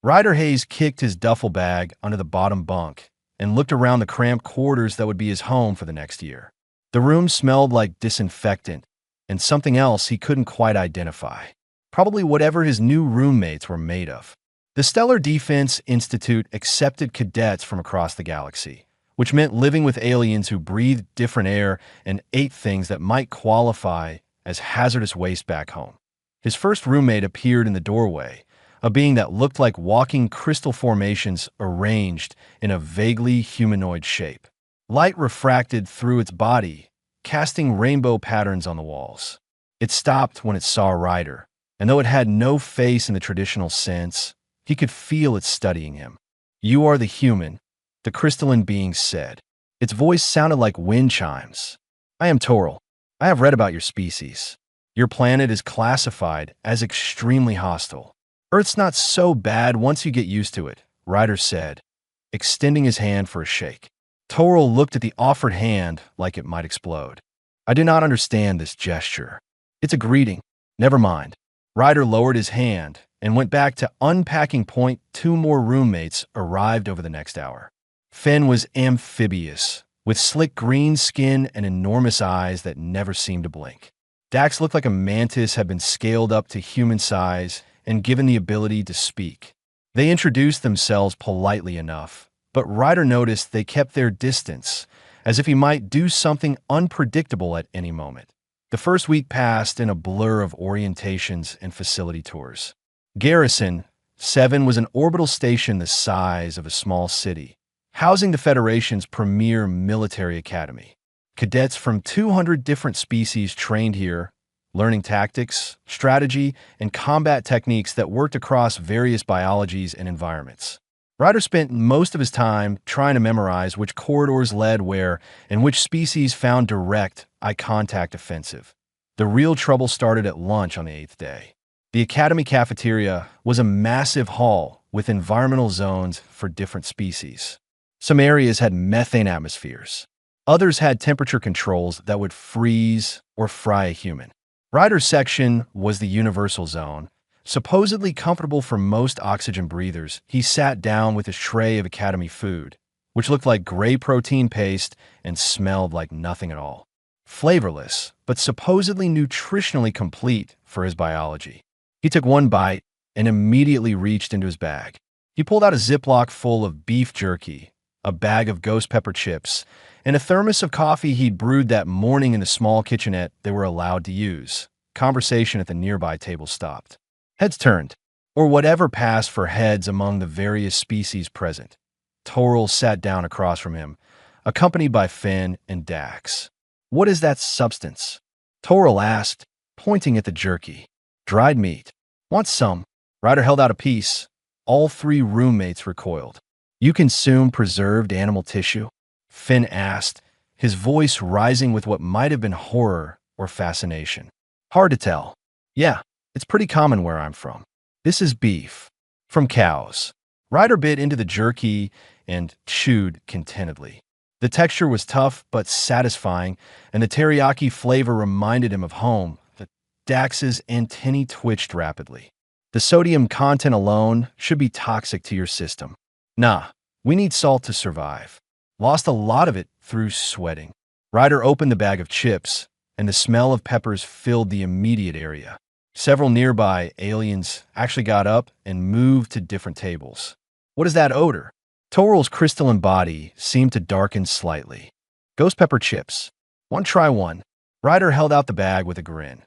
Ryder Hayes kicked his duffel bag under the bottom bunk and looked around the cramped quarters that would be his home for the next year. The room smelled like disinfectant and something else he couldn't quite identify. Probably whatever his new roommates were made of. The Stellar Defense Institute accepted cadets from across the galaxy, which meant living with aliens who breathed different air and ate things that might qualify as hazardous waste back home. His first roommate appeared in the doorway, a being that looked like walking crystal formations arranged in a vaguely humanoid shape. Light refracted through its body, casting rainbow patterns on the walls. It stopped when it saw Ryder, and though it had no face in the traditional sense, he could feel it studying him. "You are the human," the crystalline being said. Its voice sounded like wind chimes. "I am Toral. I have read about your species. Your planet is classified as extremely hostile. Earth's not so bad once you get used to it," Ryder said, extending his hand for a shake. Toral looked at the offered hand like it might explode. "I do not understand this gesture. It's a greeting." "Never mind." Ryder lowered his hand and went back to unpacking point. Two more roommates arrived over the next hour. Finn was amphibious, with slick green skin and enormous eyes that never seemed to blink. Dax looked like a mantis had been scaled up to human size and given the ability to speak. They introduced themselves politely enough, but Ryder noticed they kept their distance, as if he might do something unpredictable at any moment. The first week passed in a blur of orientations and facility tours. Garrison 7 was an orbital station the size of a small city, housing the Federation's premier military academy. Cadets from 200 different species trained here, learning tactics, strategy, and combat techniques that worked across various biologies and environments. Ryder spent most of his time trying to memorize which corridors led where and which species found direct eye contact offensive. The real trouble started at lunch on the 8th day. The academy cafeteria was a massive hall with environmental zones for different species. Some areas had methane atmospheres. Others had temperature controls that would freeze or fry a human. Ryder's section was the universal zone. Supposedly comfortable for most oxygen breathers, he sat down with his tray of academy food, which looked like gray protein paste and smelled like nothing at all. Flavorless, but supposedly nutritionally complete for his biology. He took one bite and immediately reached into his bag. He pulled out a Ziploc full of beef jerky, a bag of ghost pepper chips, and a thermos of coffee he'd brewed that morning in the small kitchenette they were allowed to use. Conversation at the nearby table stopped. Heads turned, or whatever passed for heads among the various species present. Toral sat down across from him, accompanied by Finn and Dax. "What is that substance?" Toral asked, pointing at the jerky. "Dried meat. Want some?" Ryder held out a piece. All three roommates recoiled. "You consume preserved animal tissue?" Finn asked, his voice rising with what might have been horror or fascination. "Hard to tell. Yeah, it's pretty common where I'm from. This is beef. From cows." Ryder bit into the jerky and chewed contentedly. The texture was tough but satisfying, and the teriyaki flavor reminded him of home. Dax's antennae twitched rapidly. "The sodium content alone should be toxic to your system." "Nah, we need salt to survive. Lost a lot of it through sweating." Ryder opened the bag of chips, and the smell of peppers filled the immediate area. Several nearby aliens actually got up and moved to different tables. "What is that odor?" Toral's crystalline body seemed to darken slightly. "Ghost pepper chips. Want to try one?" Ryder held out the bag with a grin.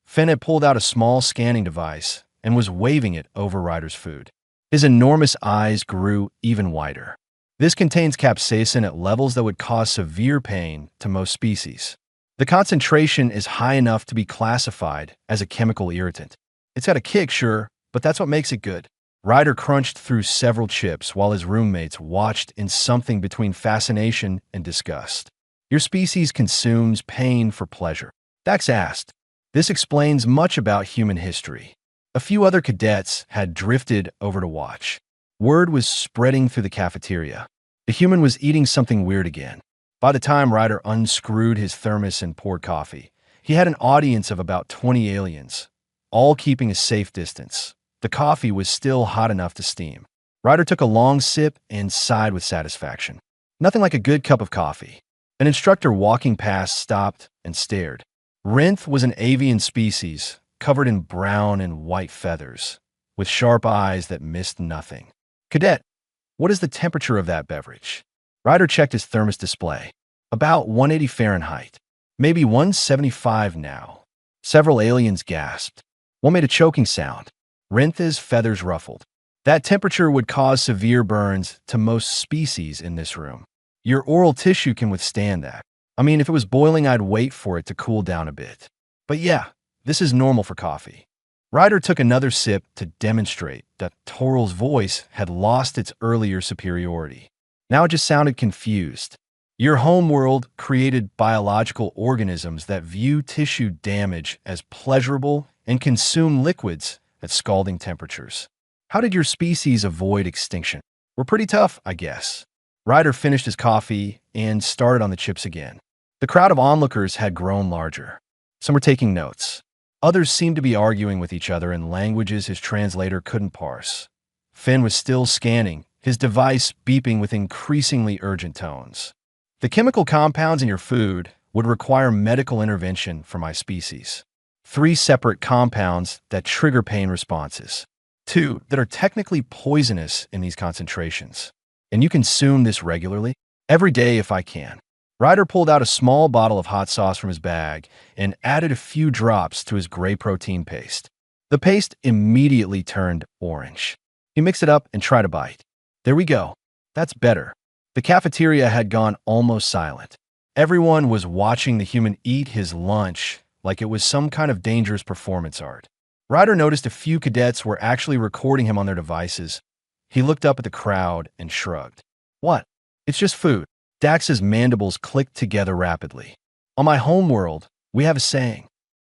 Finn had pulled out a small scanning device and was waving it over Ryder's food. His enormous eyes grew even wider. "This contains capsaicin at levels that would cause severe pain to most species. The concentration is high enough to be classified as a chemical irritant. It's got a kick, sure, but that's what makes it good." Ryder crunched through several chips while his roommates watched in something between fascination and disgust. "Your species consumes pain for pleasure?" Dax asked. This explains much about human history. A few other cadets had drifted over to watch. Word was spreading through the cafeteria. The human was eating something weird again. By the time Ryder unscrewed his thermos and poured coffee, he had an audience of about 20 aliens, all keeping a safe distance. The coffee was still hot enough to steam. Ryder took a long sip and sighed with satisfaction. Nothing like a good cup of coffee. An instructor walking past stopped and stared. Rinth was an avian species, covered in brown and white feathers, with sharp eyes that missed nothing. Cadet, what is the temperature of that beverage? Ryder checked his thermos display. About 180 Fahrenheit. Maybe 175 now. Several aliens gasped. One made a choking sound. Rinth's feathers ruffled. That temperature would cause severe burns to most species in this room. Your oral tissue can withstand that. I mean, if it was boiling, I'd wait for it to cool down a bit. But yeah, this is normal for coffee. Ryder took another sip to demonstrate that Toral's voice had lost its earlier superiority. Now it just sounded confused. Your homeworld created biological organisms that view tissue damage as pleasurable and consume liquids at scalding temperatures. How did your species avoid extinction? We're pretty tough, I guess. Ryder finished his coffee and started on the chips again. The crowd of onlookers had grown larger. Some were taking notes. Others seemed to be arguing with each other in languages his translator couldn't parse. Finn was still scanning, his device beeping with increasingly urgent tones. The chemical compounds in your food would require medical intervention for my species. 3 separate compounds that trigger pain responses. 2 that are technically poisonous in these concentrations. And you consume this regularly? Every day if I can. Ryder pulled out a small bottle of hot sauce from his bag and added a few drops to his gray protein paste. The paste immediately turned orange. He mixed it up and tried a bite. There we go. That's better. The cafeteria had gone almost silent. Everyone was watching the human eat his lunch like it was some kind of dangerous performance art. Ryder noticed a few cadets were actually recording him on their devices. He looked up at the crowd and shrugged. What? It's just food. Dax's mandibles clicked together rapidly. On my homeworld, we have a saying.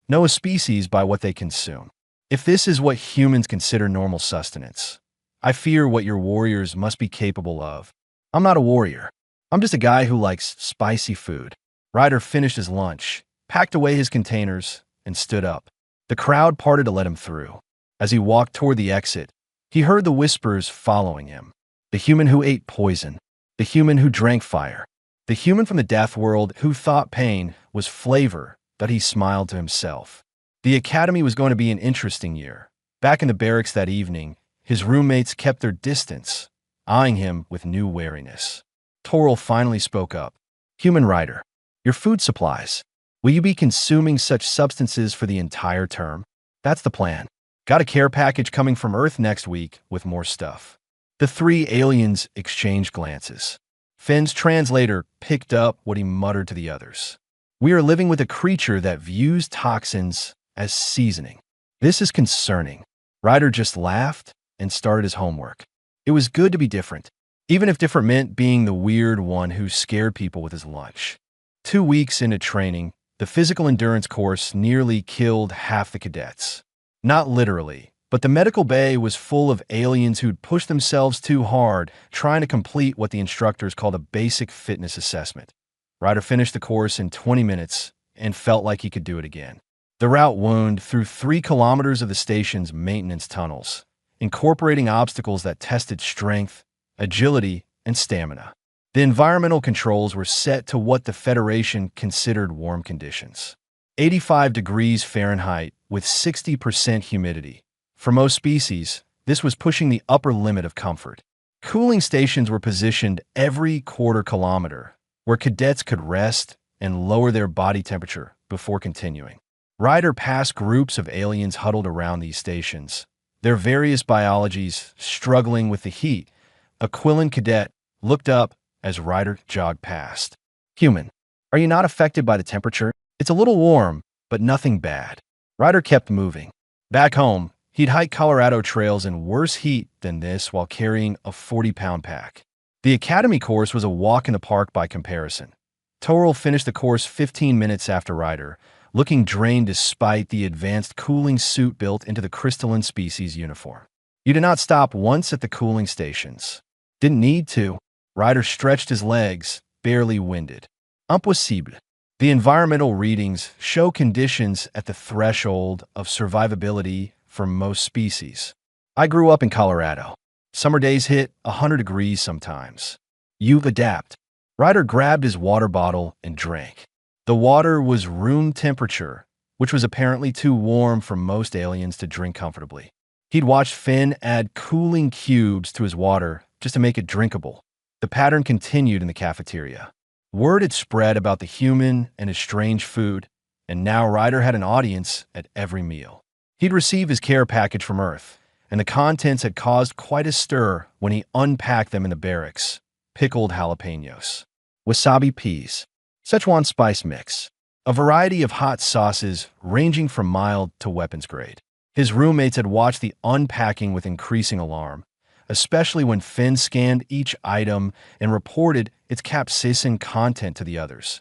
Know a species by what they consume. If this is what humans consider normal sustenance, I fear what your warriors must be capable of. I'm not a warrior. I'm just a guy who likes spicy food. Ryder finished his lunch, packed away his containers, and stood up. The crowd parted to let him through. As he walked toward the exit, he heard the whispers following him. The human who ate poison. The human who drank fire. The human from the death world who thought pain was flavor that he smiled to himself. The academy was going to be an interesting year. Back in the barracks that evening, his roommates kept their distance, eyeing him with new wariness. Toral finally spoke up. Human Ryder, your food supplies. Will you be consuming such substances for the entire term? That's the plan. Got a care package coming from Earth next week with more stuff. The 3 aliens exchanged glances. Finn's translator picked up what he muttered to the others. We are living with a creature that views toxins as seasoning. This is concerning. Ryder just laughed and started his homework. It was good to be different, even if different meant being the weird one who scared people with his lunch. 2 weeks into training, the physical endurance course nearly killed half the cadets. Not literally, but the medical bay was full of aliens who'd pushed themselves too hard, trying to complete what the instructors called a basic fitness assessment. Ryder finished the course in 20 minutes and felt like he could do it again. The route wound through 3 kilometers of the station's maintenance tunnels, incorporating obstacles that tested strength, agility, and stamina. The environmental controls were set to what the Federation considered warm conditions. 85 degrees Fahrenheit with 60% humidity. For most species, this was pushing the upper limit of comfort. Cooling stations were positioned every quarter kilometer, where cadets could rest and lower their body temperature before continuing. Ryder passed groups of aliens huddled around these stations, their various biologies struggling with the heat. A Quillan cadet looked up as Ryder jogged past. Human, are you not affected by the temperature? It's a little warm, but nothing bad. Ryder kept moving. Back home, he'd hike Colorado trails in worse heat than this while carrying a 40-pound pack. The academy course was a walk in the park by comparison. Toral finished the course 15 minutes after Ryder, looking drained despite the advanced cooling suit built into the crystalline species uniform. You did not stop once at the cooling stations. Didn't need to. Ryder stretched his legs, barely winded. Impossible. The environmental readings show conditions at the threshold of survivability for most species. I grew up in Colorado. Summer days hit 100 degrees sometimes. You adapt. Ryder grabbed his water bottle and drank. The water was room temperature, which was apparently too warm for most aliens to drink comfortably. He'd watched Finn add cooling cubes to his water just to make it drinkable. The pattern continued in the cafeteria. Word had spread about the human and his strange food, and now Ryder had an audience at every meal. He'd received his care package from Earth, and the contents had caused quite a stir when he unpacked them in the barracks. Pickled jalapenos, wasabi peas, Szechuan spice mix, a variety of hot sauces ranging from mild to weapons grade. His roommates had watched the unpacking with increasing alarm, especially when Finn scanned each item and reported its capsaicin content to the others.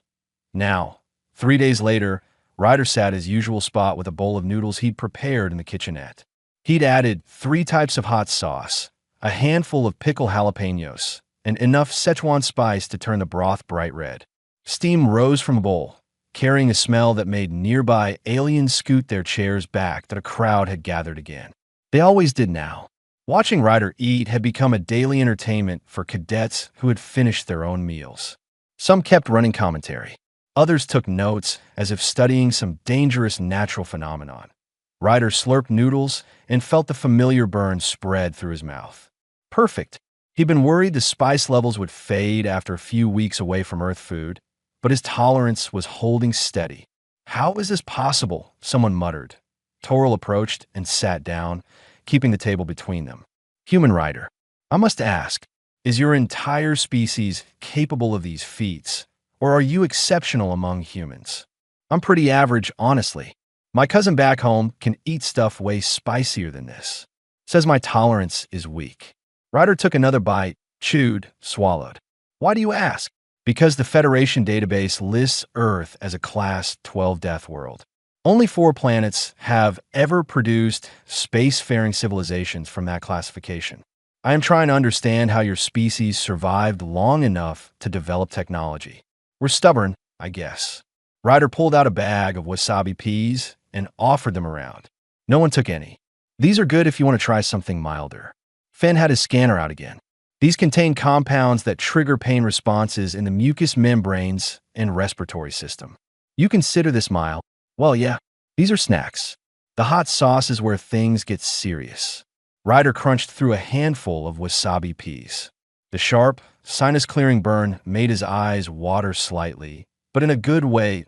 Now, 3 days later, Ryder sat at his usual spot with a bowl of noodles he'd prepared in the kitchenette. He'd added 3 types of hot sauce, a handful of pickled jalapenos, and enough Szechuan spice to turn the broth bright red. Steam rose from the bowl, carrying a smell that made nearby aliens scoot their chairs back that a crowd had gathered again. They always did now. Watching Ryder eat had become a daily entertainment for cadets who had finished their own meals. Some kept running commentary. Others took notes as if studying some dangerous natural phenomenon. Ryder slurped noodles and felt the familiar burn spread through his mouth. Perfect. He'd been worried the spice levels would fade after a few weeks away from Earth food, but his tolerance was holding steady. How is this possible? Someone muttered. Toril approached and sat down, keeping the table between them. Human Ryder, I must ask, is your entire species capable of these feats, or are you exceptional among humans? I'm pretty average, honestly. My cousin back home can eat stuff way spicier than this. Says my tolerance is weak. Ryder took another bite, chewed, swallowed. Why do you ask? Because the Federation database lists Earth as a Class 12 death world. Only 4 planets have ever produced spacefaring civilizations from that classification. I am trying to understand how your species survived long enough to develop technology. We're stubborn, I guess. Ryder pulled out a bag of wasabi peas and offered them around. No one took any. These are good if you want to try something milder. Finn had his scanner out again. These contain compounds that trigger pain responses in the mucous membranes and respiratory system. You consider this mild? Well, yeah, these are snacks. The hot sauce is where things get serious. Ryder crunched through a handful of wasabi peas. The sharp, sinus-clearing burn made his eyes water slightly, but in a good way.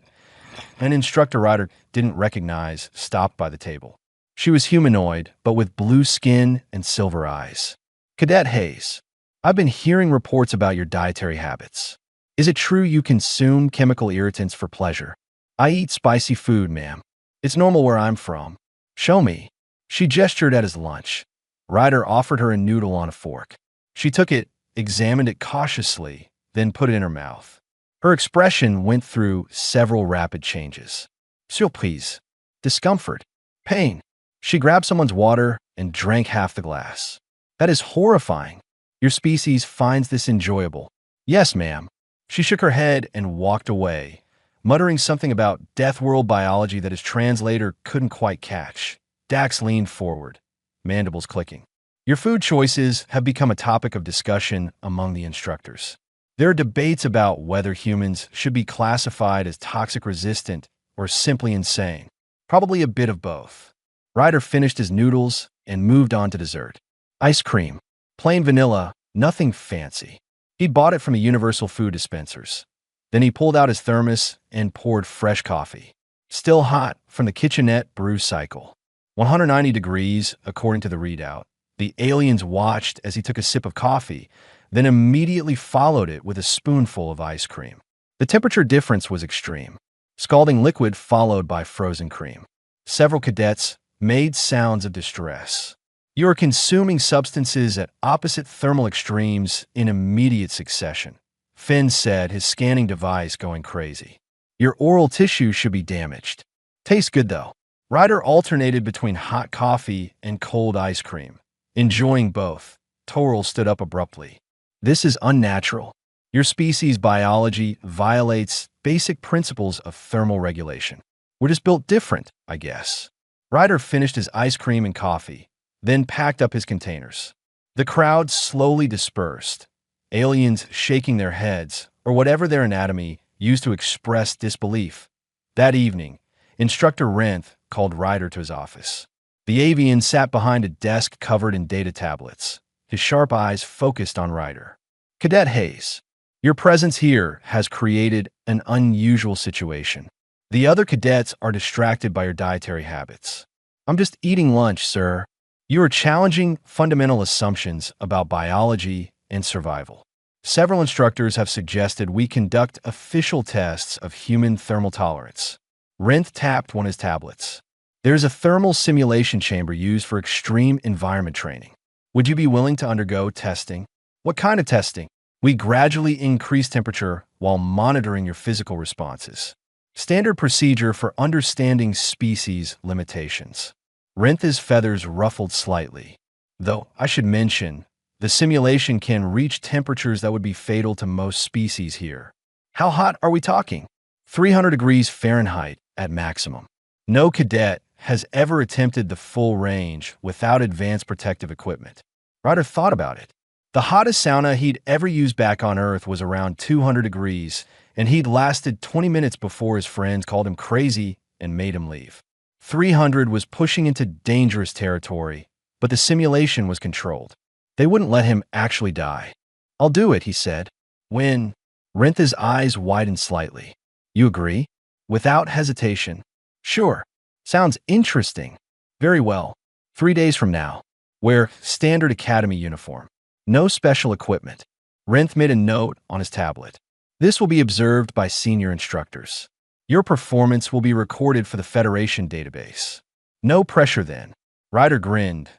An instructor Ryder didn't recognize stopped by the table. She was humanoid, but with blue skin and silver eyes. Cadet Hayes, I've been hearing reports about your dietary habits. Is it true you consume chemical irritants for pleasure? I eat spicy food, ma'am. It's normal where I'm from. Show me. She gestured at his lunch. Ryder offered her a noodle on a fork. She took it, examined it cautiously, then put it in her mouth. Her expression went through several rapid changes. Surprise, discomfort, pain. She grabbed someone's water and drank half the glass. That is horrifying. Your species finds this enjoyable. Yes, ma'am. She shook her head and walked away, muttering something about death world biology that his translator couldn't quite catch. Dax leaned forward, mandibles clicking. Your food choices have become a topic of discussion among the instructors. There are debates about whether humans should be classified as toxic resistant or simply insane. Probably a bit of both. Ryder finished his noodles and moved on to dessert. Ice cream. Plain vanilla, nothing fancy. He bought it from the Universal Food Dispensers. Then he pulled out his thermos and poured fresh coffee. Still hot from the kitchenette brew cycle. 190 degrees, according to the readout. The aliens watched as he took a sip of coffee, then immediately followed it with a spoonful of ice cream. The temperature difference was extreme. Scalding liquid followed by frozen cream. Several cadets made sounds of distress. You are consuming substances at opposite thermal extremes in immediate succession, Finn said, his scanning device going crazy. Your oral tissue should be damaged. Tastes good, though. Ryder alternated between hot coffee and cold ice cream. Enjoying both, Toril stood up abruptly. This is unnatural. Your species' biology violates basic principles of thermal regulation. We're just built different, I guess. Ryder finished his ice cream and coffee, then packed up his containers. The crowd slowly dispersed, aliens shaking their heads, or whatever their anatomy used to express disbelief. That evening, Instructor Renth called Ryder to his office. The avian sat behind a desk covered in data tablets, his sharp eyes focused on Ryder. "Cadet Hayes, your presence here has created an unusual situation. The other cadets are distracted by your dietary habits." "I'm just eating lunch, sir." "You are challenging fundamental assumptions about biology and survival. Several instructors have suggested we conduct official tests of human thermal tolerance." Renth tapped one of his tablets. "There's a thermal simulation chamber used for extreme environment training. Would you be willing to undergo testing?" "What kind of testing?" "We gradually increase temperature while monitoring your physical responses. Standard procedure for understanding species limitations." Renth's feathers ruffled slightly. "Though, I should mention, the simulation can reach temperatures that would be fatal to most species here." "How hot are we talking?" 300 degrees Fahrenheit at maximum. No cadet has ever attempted the full range without advanced protective equipment. Ryder thought about it. The hottest sauna he'd ever used back on Earth was around 200 degrees, and he'd lasted 20 minutes before his friends called him crazy and made him leave. 300 was pushing into dangerous territory, but the simulation was controlled. They wouldn't let him actually die. "I'll do it," he said. "When?" Renth's eyes widened slightly. "You agree?" Without hesitation. "Sure. Sounds interesting." "Very well. 3 days from now. Wear standard academy uniform. No special equipment." Renth made a note on his tablet. "This will be observed by senior instructors. Your performance will be recorded for the Federation database." "No pressure then." Ryder grinned.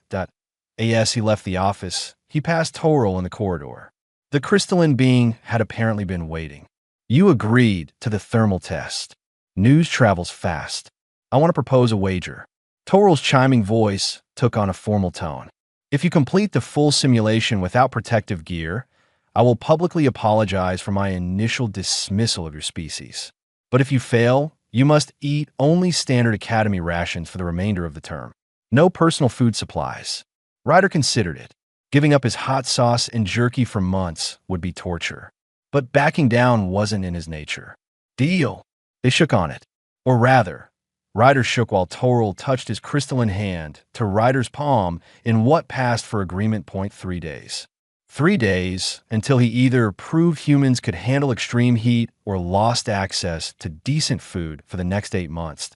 As he left the office, he passed Toril in the corridor. The crystalline being had apparently been waiting. "You agreed to the thermal test. News travels fast. I want to propose a wager." Toril's chiming voice took on a formal tone. "If you complete the full simulation without protective gear, I will publicly apologize for my initial dismissal of your species. But if you fail, you must eat only standard academy rations for the remainder of the term. No personal food supplies." Ryder considered it. Giving up his hot sauce and jerky for months would be torture. But backing down wasn't in his nature. "Deal." They shook on it. Or rather, Ryder shook while Toril touched his crystalline hand to Ryder's palm in what passed for agreement. 3 days. 3 days until he either proved humans could handle extreme heat or lost access to decent food for the next 8 months.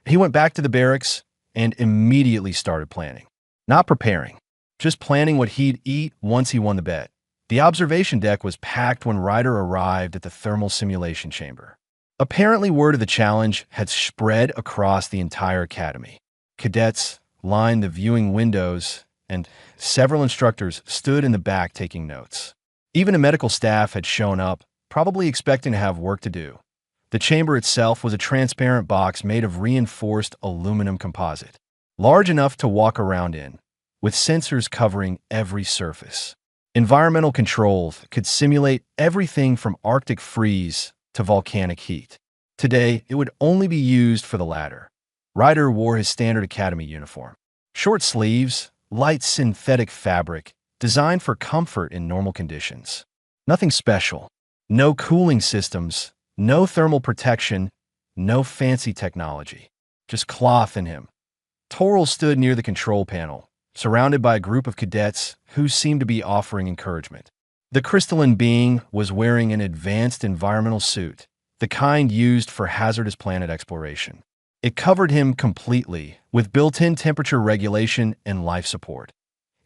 He went back to the barracks and immediately started planning. Not preparing, just planning what he'd eat once he won the bet. The observation deck was packed when Ryder arrived at the thermal simulation chamber. Apparently, word of the challenge had spread across the entire academy. Cadets lined the viewing windows, and several instructors stood in the back taking notes. Even a medical staff had shown up, probably expecting to have work to do. The chamber itself was a transparent box made of reinforced aluminum composite, large enough to walk around in, with sensors covering every surface. Environmental controls could simulate everything from Arctic freeze to volcanic heat. Today, it would only be used for the latter. Ryder wore his standard academy uniform. Short sleeves, light synthetic fabric, designed for comfort in normal conditions. Nothing special. No cooling systems, no thermal protection, no fancy technology. Just cloth in him. Toril stood near the control panel, surrounded by a group of cadets who seemed to be offering encouragement. The crystalline being was wearing an advanced environmental suit, the kind used for hazardous planet exploration. It covered him completely, with built-in temperature regulation and life support.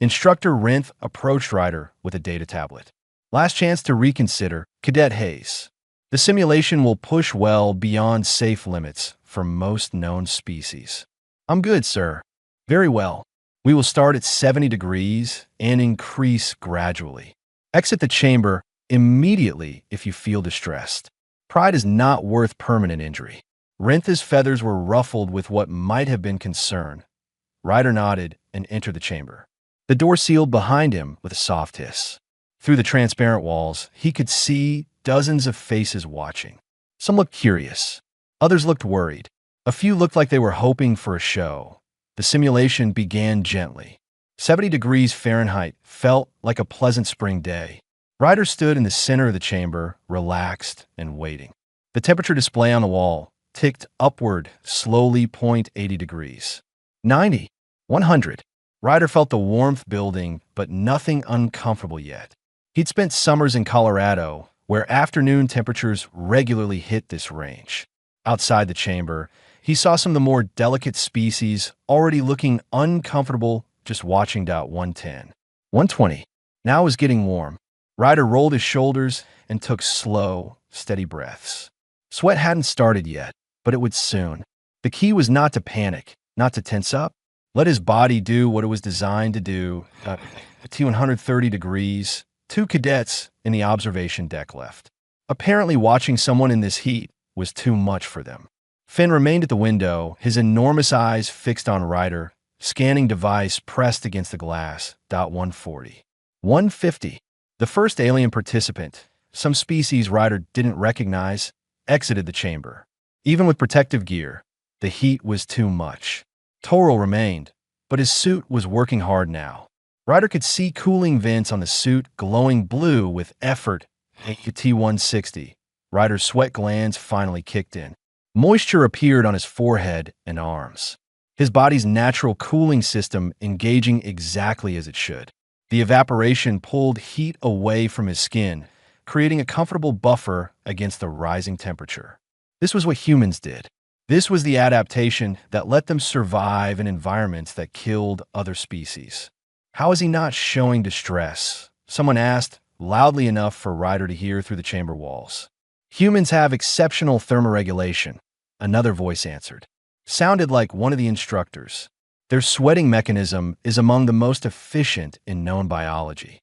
Instructor Renth approached Ryder with a data tablet. "Last chance to reconsider, Cadet Hayes. The simulation will push well beyond safe limits for most known species." "I'm good, sir." "Very well. We will start at 70 degrees and increase gradually. Exit the chamber immediately if you feel distressed. Pride is not worth permanent injury." Renth's feathers were ruffled with what might have been concern. Ryder nodded and entered the chamber. The door sealed behind him with a soft hiss. Through the transparent walls, he could see dozens of faces watching. Some looked curious. Others looked worried. A few looked like they were hoping for a show. The simulation began gently. 70 degrees Fahrenheit felt like a pleasant spring day. Ryder stood in the center of the chamber, relaxed and waiting. The temperature display on the wall ticked upward slowly, 80 degrees. 90, 100. Ryder felt the warmth building, but nothing uncomfortable yet. He'd spent summers in Colorado, where afternoon temperatures regularly hit this range. Outside the chamber, he saw some of the more delicate species already looking uncomfortable just watching. 110. 120. Now it was getting warm. Ryder rolled his shoulders and took slow, steady breaths. Sweat hadn't started yet, but it would soon. The key was not to panic, not to tense up. Let his body do what it was designed to do. At 130 degrees, 2 cadets in the observation deck left. Apparently watching someone in this heat was too much for them. Finn remained at the window, his enormous eyes fixed on Ryder, scanning device pressed against the glass. 140. 150. The first alien participant, some species Ryder didn't recognize, exited the chamber. Even with protective gear, the heat was too much. Toril remained, but his suit was working hard now. Ryder could see cooling vents on the suit glowing blue with effort. T-160. Ryder's sweat glands finally kicked in. Moisture appeared on his forehead and arms. His body's natural cooling system engaging exactly as it should. The evaporation pulled heat away from his skin, creating a comfortable buffer against the rising temperature. This was what humans did. This was the adaptation that let them survive in environments that killed other species. How is he not showing distress? Someone asked, loudly enough for Ryder to hear through the chamber walls. Humans have exceptional thermoregulation, another voice answered. Sounded like one of the instructors. Their sweating mechanism is among the most efficient in known biology.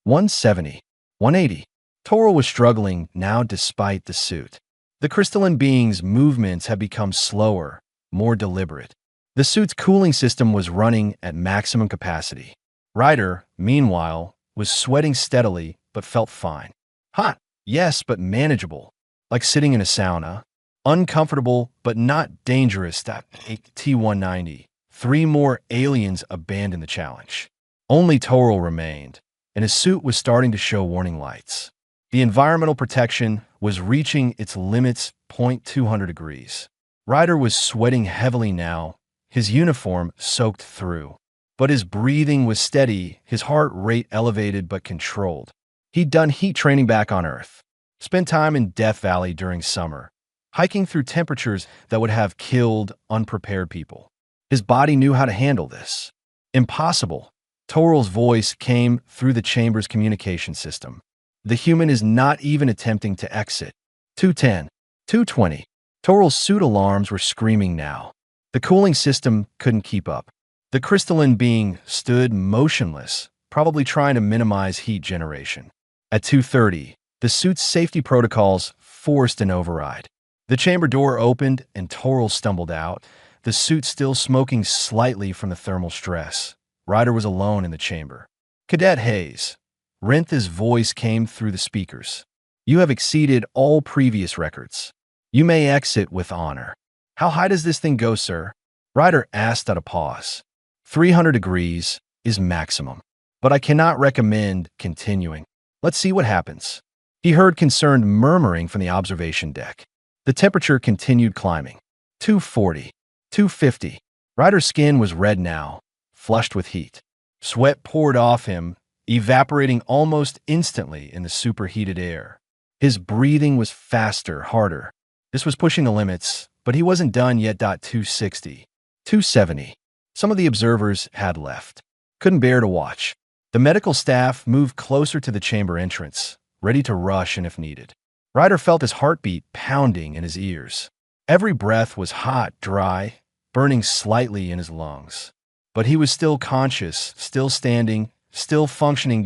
170. 180. Toril was struggling now despite the suit. The crystalline being's movements had become slower, more deliberate. The suit's cooling system was running at maximum capacity. Ryder, meanwhile, was sweating steadily but felt fine. Hot, yes, but manageable. Like sitting in a sauna. Uncomfortable, but not dangerous. T-190. 3 more aliens abandoned the challenge. Only Toril remained, and his suit was starting to show warning lights. The environmental protection was reaching its limits. 200 degrees. Ryder was sweating heavily now, his uniform soaked through. But his breathing was steady, his heart rate elevated but controlled. He'd done heat training back on Earth, spent time in Death Valley during summer, hiking through temperatures that would have killed unprepared people. His body knew how to handle this. Impossible. Toril's voice came through the chamber's communication system. The human is not even attempting to exit. 210. 220. Toril's suit alarms were screaming now. The cooling system couldn't keep up. The crystalline being stood motionless, probably trying to minimize heat generation. At 2:30, the suit's safety protocols forced an override. The chamber door opened and Toril stumbled out, the suit still smoking slightly from the thermal stress. Ryder was alone in the chamber. Cadet Hayes. Rentha's voice came through the speakers. You have exceeded all previous records. You may exit with honor. How high does this thing go, sir? Ryder asked at a pause. 300 degrees is maximum, but I cannot recommend continuing. Let's see what happens. He heard concerned murmuring from the observation deck. The temperature continued climbing. 240. 250. Ryder's skin was red now, flushed with heat. Sweat poured off him, evaporating almost instantly in the superheated air. His breathing was faster, harder. This was pushing the limits, but he wasn't done yet. 260. 270. Some of the observers had left. Couldn't bear to watch. The medical staff moved closer to the chamber entrance, ready to rush in if needed. Ryder felt his heartbeat pounding in his ears. Every breath was hot, dry, burning slightly in his lungs. But he was still conscious, still standing, still functioning.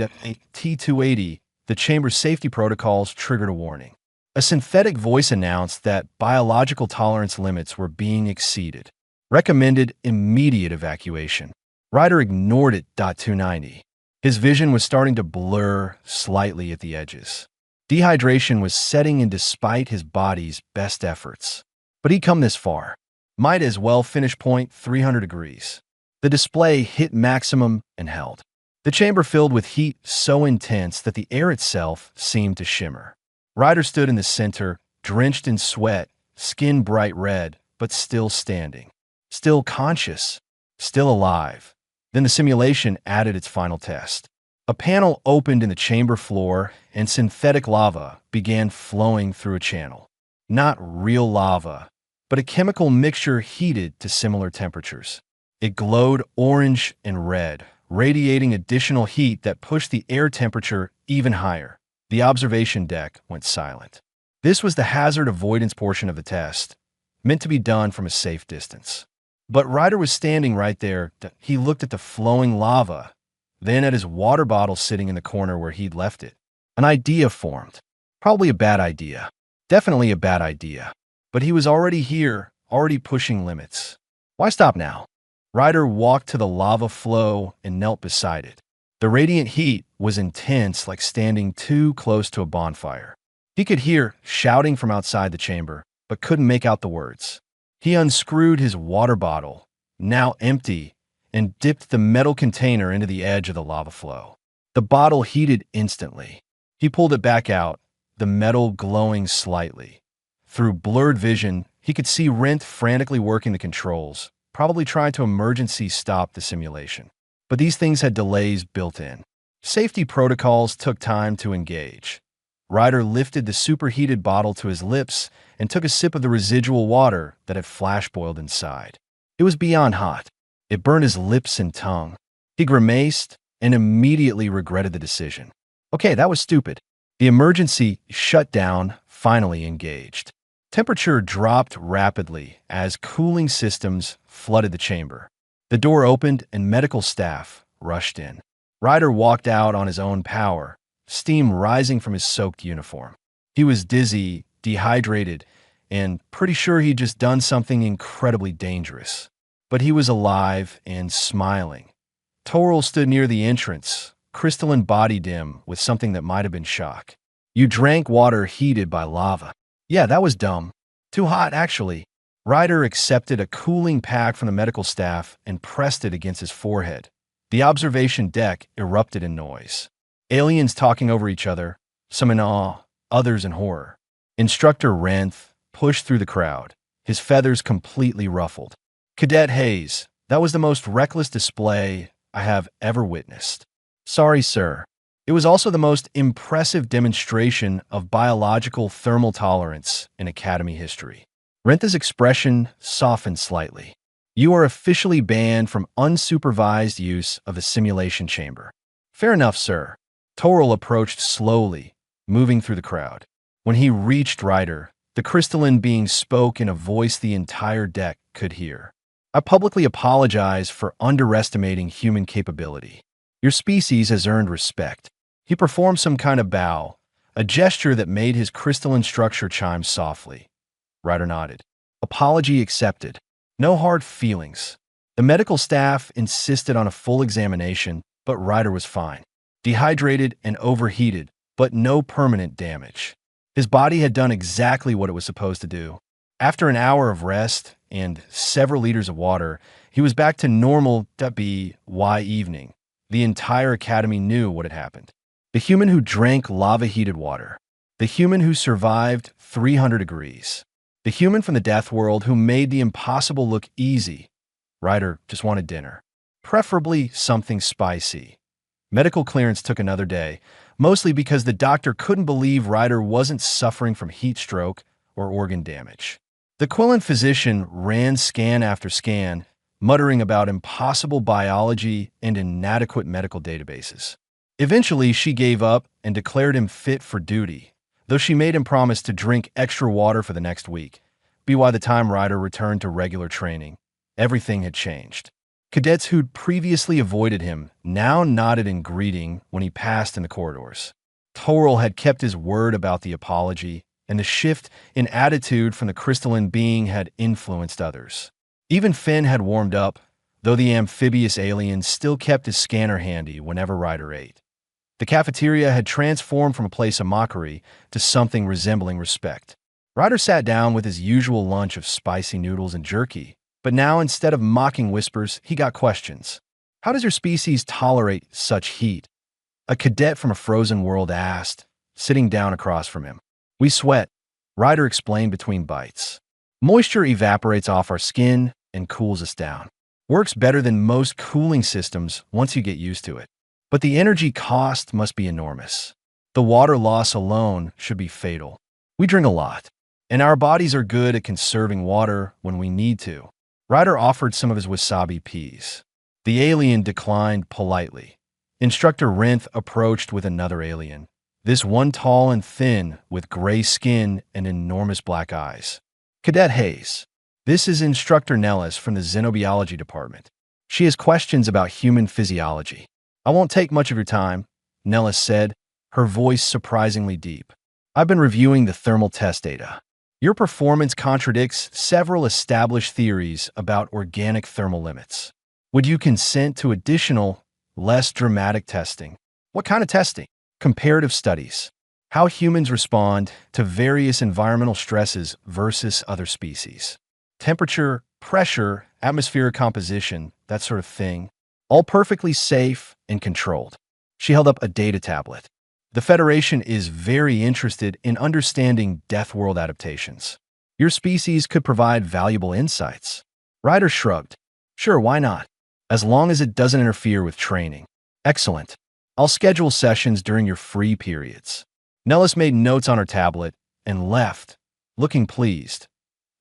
T-280, the chamber's safety protocols triggered a warning. A synthetic voice announced that biological tolerance limits were being exceeded. Recommended immediate evacuation. Ryder ignored it. 290. His vision was starting to blur slightly at the edges. Dehydration was setting in despite his body's best efforts. But he'd come this far. Might as well finish. 300 degrees. The display hit maximum and held. The chamber filled with heat so intense that the air itself seemed to shimmer. Ryder stood in the center, drenched in sweat, skin bright red, but still standing. Still conscious. Still alive. Then the simulation added its final test. A panel opened in the chamber floor, and synthetic lava began flowing through a channel. Not real lava, but a chemical mixture heated to similar temperatures. It glowed orange and red, radiating additional heat that pushed the air temperature even higher. The observation deck went silent. This was the hazard avoidance portion of the test, meant to be done from a safe distance. But Ryder was standing right there. He looked at the flowing lava, then at his water bottle sitting in the corner where he'd left it. An idea formed. Probably a bad idea. Definitely a bad idea. But he was already here, already pushing limits. Why stop now? Ryder walked to the lava flow and knelt beside it. The radiant heat was intense, like standing too close to a bonfire. He could hear shouting from outside the chamber, but couldn't make out the words. He unscrewed his water bottle, now empty, and dipped the metal container into the edge of the lava flow. The bottle heated instantly. He pulled it back out, the metal glowing slightly. Through blurred vision, he could see Rent frantically working the controls, probably trying to emergency stop the simulation. But these things had delays built in. Safety protocols took time to engage. Ryder lifted the superheated bottle to his lips and took a sip of the residual water that had flash-boiled inside. It was beyond hot. It burned his lips and tongue. He grimaced and immediately regretted the decision. Okay, that was stupid. The emergency shutdown finally engaged. Temperature dropped rapidly as cooling systems flooded the chamber. The door opened and medical staff rushed in. Ryder walked out on his own power, steam rising from his soaked uniform. He was dizzy, dehydrated, and pretty sure he'd just done something incredibly dangerous. But he was alive and smiling. Toril stood near the entrance, crystalline body dim with something that might have been shock. You drank water heated by lava. Yeah, that was dumb. Too hot, actually. Ryder accepted a cooling pack from the medical staff and pressed it against his forehead. The observation deck erupted in noise. Aliens talking over each other, some in awe, others in horror. Instructor Renth pushed through the crowd, his feathers completely ruffled. Cadet Hayes, that was the most reckless display I have ever witnessed. Sorry, sir. It was also the most impressive demonstration of biological thermal tolerance in Academy history. Renth's expression softened slightly. You are officially banned from unsupervised use of the simulation chamber. Fair enough, sir. Toril approached slowly, moving through the crowd. When he reached Ryder, the crystalline being spoke in a voice the entire deck could hear. I publicly apologize for underestimating human capability. Your species has earned respect. He performed some kind of bow, a gesture that made his crystalline structure chime softly. Ryder nodded. Apology accepted. No hard feelings. The medical staff insisted on a full examination, but Ryder was fine. Dehydrated and overheated, but no permanent damage. His body had done exactly what it was supposed to do. After an hour of rest and several liters of water, he was back to normal WY evening. The entire academy knew what had happened. The human who drank lava-heated water. The human who survived 300 degrees. The human from the death world who made the impossible look easy. Ryder just wanted dinner. Preferably something spicy. Medical clearance took another day, mostly because the doctor couldn't believe Ryder wasn't suffering from heat stroke or organ damage. The Quillan physician ran scan after scan, muttering about impossible biology and inadequate medical databases. Eventually, she gave up and declared him fit for duty, though she made him promise to drink extra water for the next week. By the time Ryder returned to regular training, everything had changed. Cadets who'd previously avoided him now nodded in greeting when he passed in the corridors. Toril had kept his word about the apology, and the shift in attitude from the crystalline being had influenced others. Even Finn had warmed up, though the amphibious alien still kept his scanner handy whenever Ryder ate. The cafeteria had transformed from a place of mockery to something resembling respect. Ryder sat down with his usual lunch of spicy noodles and jerky, But now, instead of mocking whispers, he got questions. How does your species tolerate such heat? A cadet from a frozen world asked, sitting down across from him. We sweat, Ryder explained between bites. Moisture evaporates off our skin and cools us down. Works better than most cooling systems once you get used to it. But the energy cost must be enormous. The water loss alone should be fatal. We drink a lot, and our bodies are good at conserving water when we need to. Ryder offered some of his wasabi peas. The alien declined politely. Instructor Rinth approached with another alien. This one tall and thin, with gray skin and enormous black eyes. Cadet Hayes. This is Instructor Nellis from the Xenobiology department. She has questions about human physiology. I won't take much of your time, Nellis said, her voice surprisingly deep. I've been reviewing the thermal test data. Your performance contradicts several established theories about organic thermal limits. Would you consent to additional, less dramatic testing? What kind of testing? Comparative studies. How humans respond to various environmental stresses versus other species. Temperature, pressure, atmospheric composition, that sort of thing. All perfectly safe and controlled. She held up a data tablet. The Federation is very interested in understanding death world adaptations. Your species could provide valuable insights. Ryder shrugged. Sure, why not? As long as it doesn't interfere with training. Excellent. I'll schedule sessions during your free periods. Nellis made notes on her tablet and left, looking pleased.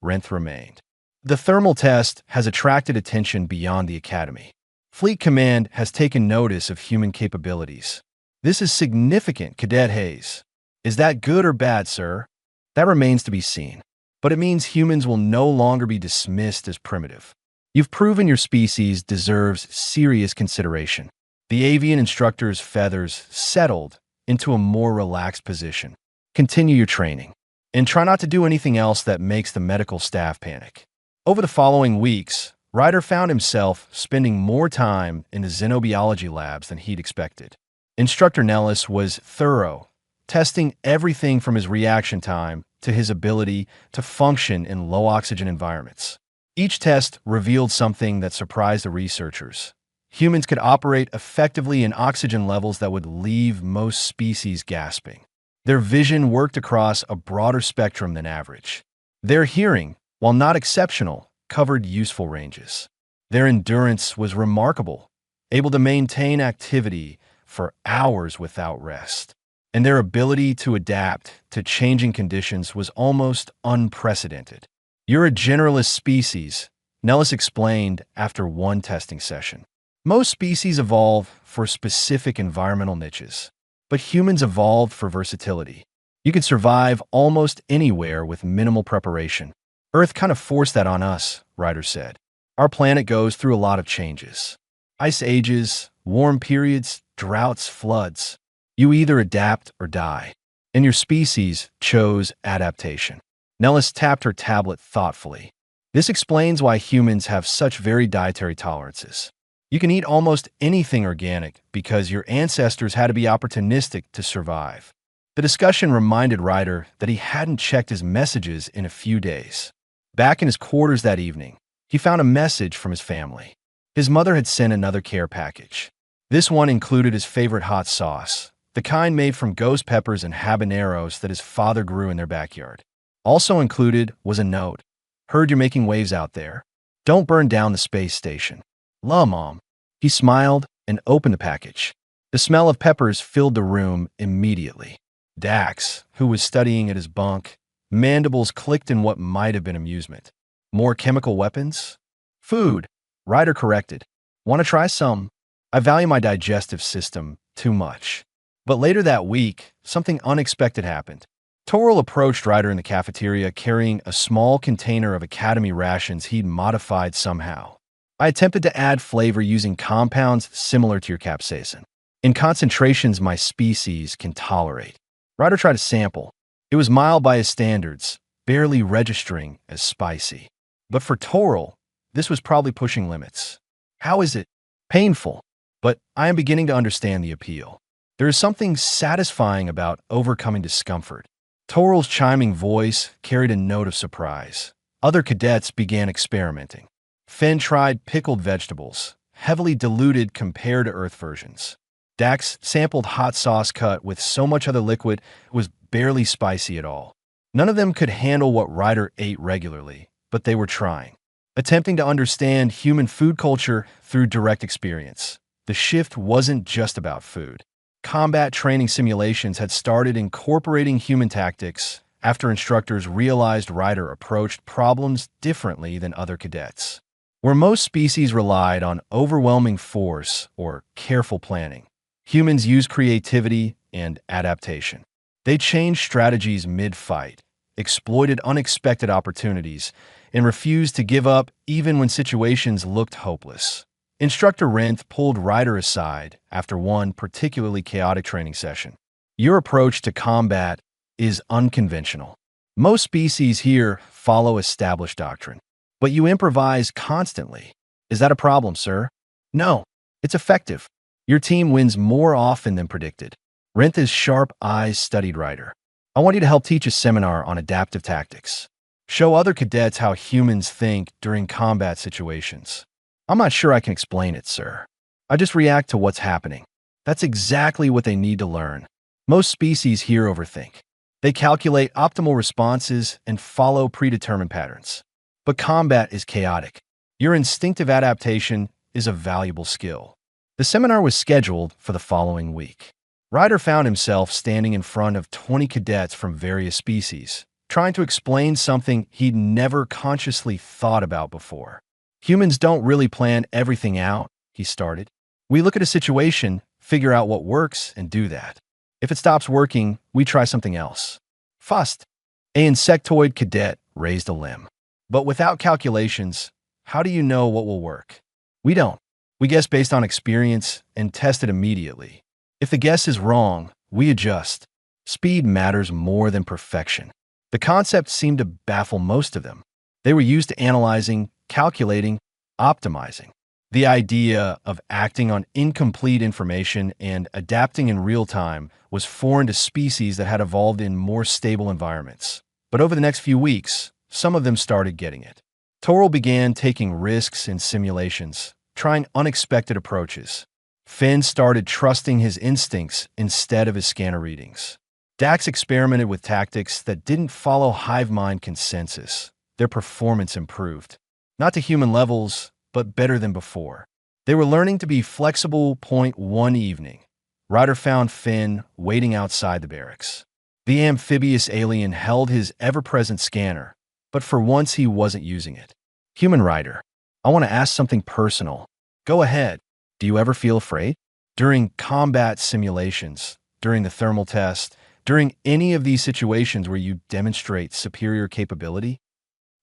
Rinth remained. The thermal test has attracted attention beyond the Academy. Fleet Command has taken notice of human capabilities. This is significant, Cadet Hayes. Is that good or bad, sir? That remains to be seen. But it means humans will no longer be dismissed as primitive. You've proven your species deserves serious consideration. The avian instructor's feathers settled into a more relaxed position. Continue your training. And try not to do anything else that makes the medical staff panic. Over the following weeks, Ryder found himself spending more time in the xenobiology labs than he'd expected. Instructor Nellis was thorough, testing everything from his reaction time to his ability to function in low-oxygen environments. Each test revealed something that surprised the researchers. Humans could operate effectively in oxygen levels that would leave most species gasping. Their vision worked across a broader spectrum than average. Their hearing, while not exceptional, covered useful ranges. Their endurance was remarkable, able to maintain activity for hours without rest. And their ability to adapt to changing conditions was almost unprecedented. You're a generalist species, Nellis explained after one testing session. Most species evolve for specific environmental niches, but humans evolved for versatility. You can survive almost anywhere with minimal preparation. Earth kind of forced that on us, Ryder said. Our planet goes through a lot of changes. Ice ages, warm periods, droughts, floods. You either adapt or die. And your species chose adaptation. Nellis tapped her tablet thoughtfully. This explains why humans have such varied dietary tolerances. You can eat almost anything organic because your ancestors had to be opportunistic to survive. The discussion reminded Ryder that he hadn't checked his messages in a few days. Back in his quarters that evening, he found a message from his family. His mother had sent another care package. This one included his favorite hot sauce, the kind made from ghost peppers and habaneros that his father grew in their backyard. Also included was a note. Heard you're making waves out there. Don't burn down the space station. Love, Mom. He smiled and opened the package. The smell of peppers filled the room immediately. Dax, who was studying at his bunk, mandibles clicked in what might have been amusement. More chemical weapons? Food, Ryder corrected. Want to try some? I value my digestive system too much. But later that week, something unexpected happened. Toril approached Ryder in the cafeteria carrying a small container of Academy rations he'd modified somehow. I attempted to add flavor using compounds similar to your capsaicin, in concentrations my species can tolerate. Ryder tried a sample. It was mild by his standards, barely registering as spicy. But for Toril, this was probably pushing limits. How is it? Painful. But I am beginning to understand the appeal. There is something satisfying about overcoming discomfort. Toril's chiming voice carried a note of surprise. Other cadets began experimenting. Finn tried pickled vegetables, heavily diluted compared to Earth versions. Dax sampled hot sauce cut with so much other liquid it was barely spicy at all. None of them could handle what Ryder ate regularly, but they were trying, attempting to understand human food culture through direct experience. The shift wasn't just about food. Combat training simulations had started incorporating human tactics after instructors realized Ryder approached problems differently than other cadets. Where most species relied on overwhelming force or careful planning, humans used creativity and adaptation. They changed strategies mid-fight, exploited unexpected opportunities, and refused to give up even when situations looked hopeless. Instructor Renth pulled Ryder aside after one particularly chaotic training session. Your approach to combat is unconventional. Most species here follow established doctrine, but you improvise constantly. Is that a problem, sir? No, it's effective. Your team wins more often than predicted. Renth's sharp eyes studied Ryder. I want you to help teach a seminar on adaptive tactics. Show other cadets how humans think during combat situations. I'm not sure I can explain it, sir. I just react to what's happening. That's exactly what they need to learn. Most species here overthink. They calculate optimal responses and follow predetermined patterns. But combat is chaotic. Your instinctive adaptation is a valuable skill. The seminar was scheduled for the following week. Ryder found himself standing in front of 20 cadets from various species, trying to explain something he'd never consciously thought about before. Humans don't really plan everything out, he started. We look at a situation, figure out what works, and do that. If it stops working, we try something else. Fust. An insectoid cadet raised a limb. But without calculations, how do you know what will work? We don't. We guess based on experience and test it immediately. If the guess is wrong, we adjust. Speed matters more than perfection. The concept seemed to baffle most of them. They were used to analyzing, calculating, optimizing. The idea of acting on incomplete information and adapting in real time was foreign to species that had evolved in more stable environments. But over the next few weeks, some of them started getting it. Toral began taking risks in simulations, trying unexpected approaches. Finn started trusting his instincts instead of his scanner readings. Dax experimented with tactics that didn't follow hive mind consensus. Their performance improved. Not to human levels, but better than before. They were learning to be flexible. One evening, Ryder found Finn waiting outside the barracks. The amphibious alien held his ever-present scanner, but for once he wasn't using it. Human Ryder, I want to ask something personal. Go ahead. Do you ever feel afraid? During combat simulations, during the thermal test, during any of these situations where you demonstrate superior capability?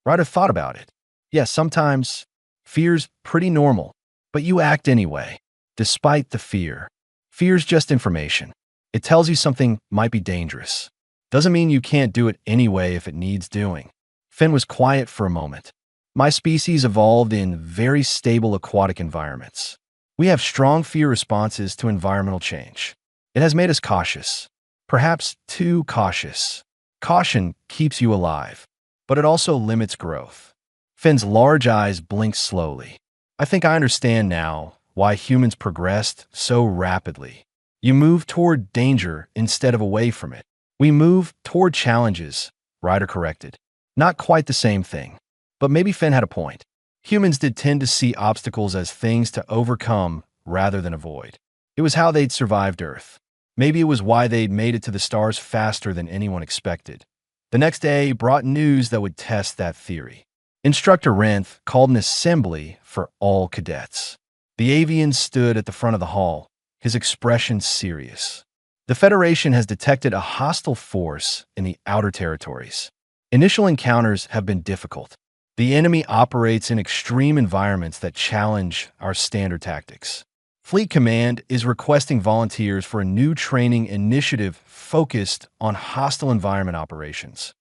Ryder thought about it. Yes, sometimes fear's pretty normal, but you act anyway, despite the fear. Fear's just information. It tells you something might be dangerous. Doesn't mean you can't do it anyway if it needs doing. Finn was quiet for a moment. My species evolved in very stable aquatic environments. We have strong fear responses to environmental change. It has made us cautious, perhaps too cautious. Caution keeps you alive, but it also limits growth. Finn's large eyes blinked slowly. I think I understand now why humans progressed so rapidly. You move toward danger instead of away from it. We move toward challenges, Ryder corrected. Not quite the same thing, but maybe Finn had a point. Humans did tend to see obstacles as things to overcome rather than avoid. It was how they'd survived Earth. Maybe it was why they'd made it to the stars faster than anyone expected. The next day brought news that would test that theory. Instructor Renth called an assembly for all cadets. The avian stood at the front of the hall, his expression serious. The Federation has detected a hostile force in the outer territories. Initial encounters have been difficult. The enemy operates in extreme environments that challenge our standard tactics. Fleet Command is requesting volunteers for a new training initiative focused on hostile environment operations.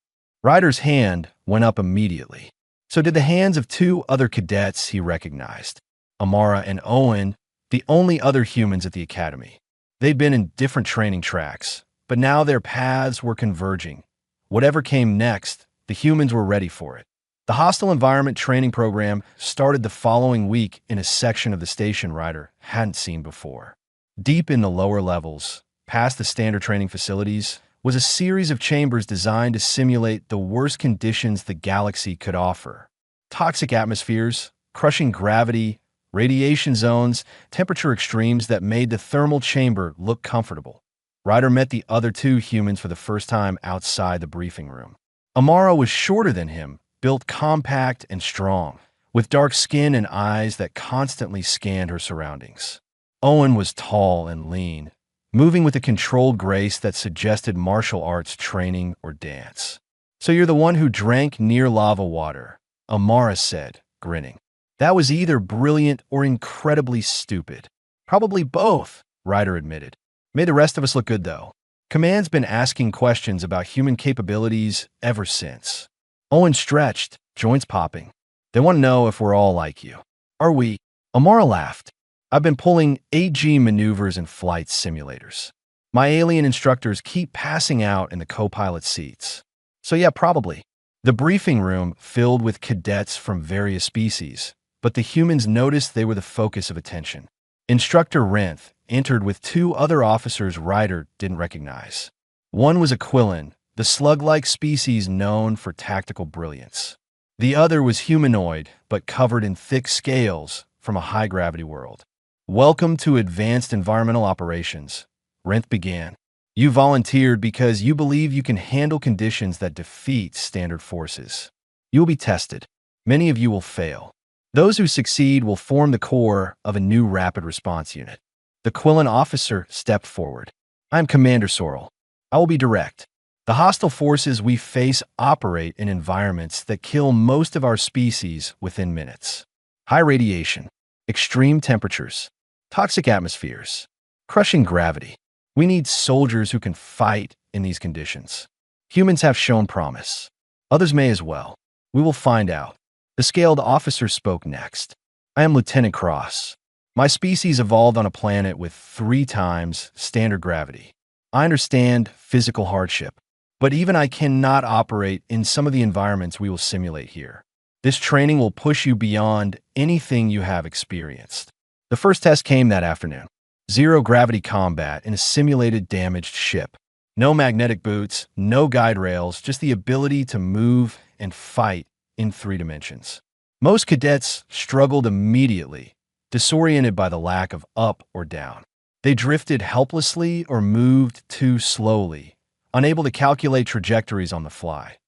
Ryder's hand went up immediately. So did the hands of two other cadets he recognized, Amara and Owen, the only other humans at the academy. They'd been in different training tracks, but now their paths were converging. Whatever came next, the humans were ready for it. The hostile environment training program started the following week in a section of the station Ryder hadn't seen before. Deep in the lower levels, past the standard training facilities, was a series of chambers designed to simulate the worst conditions the galaxy could offer. Toxic atmospheres, crushing gravity, radiation zones, temperature extremes that made the thermal chamber look comfortable. Ryder met the other two humans for the first time outside the briefing room. Amara was shorter than him, built compact and strong, with dark skin and eyes that constantly scanned her surroundings. Owen was tall and lean, moving with a controlled grace that suggested martial arts training or dance. "So you're the one who drank near lava water," Amara said, grinning. "That was either brilliant or incredibly stupid." "Probably both," Ryder admitted. "Made the rest of us look good, though. Command's been asking questions about human capabilities ever since." Owen stretched, joints popping. "They want to know if we're all like you." "Are we?" Amara laughed. "I've been pulling AG maneuvers and flight simulators. My alien instructors keep passing out in the co-pilot seats. So yeah, probably." The briefing room filled with cadets from various species, but the humans noticed they were the focus of attention. Instructor Renth entered with two other officers Ryder didn't recognize. One was a Quillen, the slug-like species known for tactical brilliance. The other was humanoid, but covered in thick scales from a high-gravity world. "Welcome to Advanced Environmental Operations," Renth began. "You volunteered because you believe you can handle conditions that defeat standard forces. You will be tested. Many of you will fail. Those who succeed will form the core of a new rapid response unit." The Quillen officer stepped forward. "I am Commander Sorrel. I will be direct. The hostile forces we face operate in environments that kill most of our species within minutes. High radiation, extreme temperatures, toxic atmospheres, crushing gravity. We need soldiers who can fight in these conditions. Humans have shown promise. Others may as well. We will find out." The scaled officer spoke next. "I am Lieutenant Cross. My species evolved on a planet with 3 times standard gravity. I understand physical hardship, but even I cannot operate in some of the environments we will simulate here. This training will push you beyond anything you have experienced." The first test came that afternoon. Zero-gravity combat in a simulated damaged ship. No magnetic boots, no guide rails, just the ability to move and fight in 3 dimensions. Most cadets struggled immediately, disoriented by the lack of up or down. They drifted helplessly or moved too slowly, unable to calculate trajectories on the fly.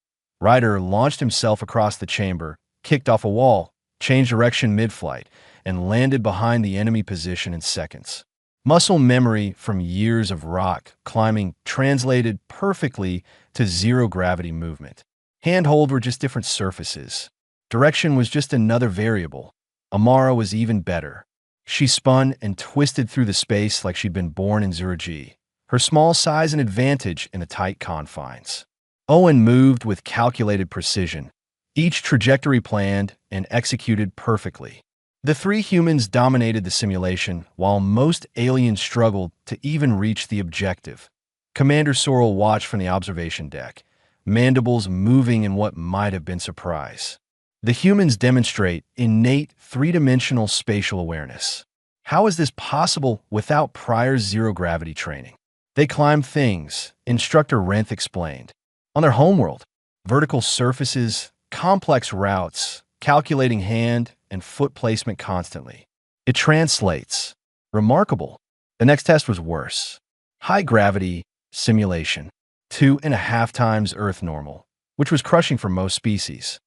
Ryder launched himself across the chamber, kicked off a wall, changed direction mid-flight, and landed behind the enemy position in seconds. Muscle memory from years of rock climbing translated perfectly to zero-gravity movement. Handhold were just different surfaces. Direction was just another variable. Amara was even better. She spun and twisted through the space like she'd been born in zero-G, her small size an advantage in the tight confines. Owen moved with calculated precision, each trajectory planned and executed perfectly. The 3 humans dominated the simulation, while most aliens struggled to even reach the objective. Commander Sorrel watched from the observation deck, mandibles moving in what might have been surprise. The humans demonstrate innate 3-dimensional spatial awareness. How is this possible without prior zero-gravity training? They climb things, Instructor Renth explained. On their homeworld, vertical surfaces, complex routes, calculating hand and foot placement constantly. It translates. Remarkable. The next test was worse. High gravity simulation, 2.5 times Earth normal, which was crushing for most species.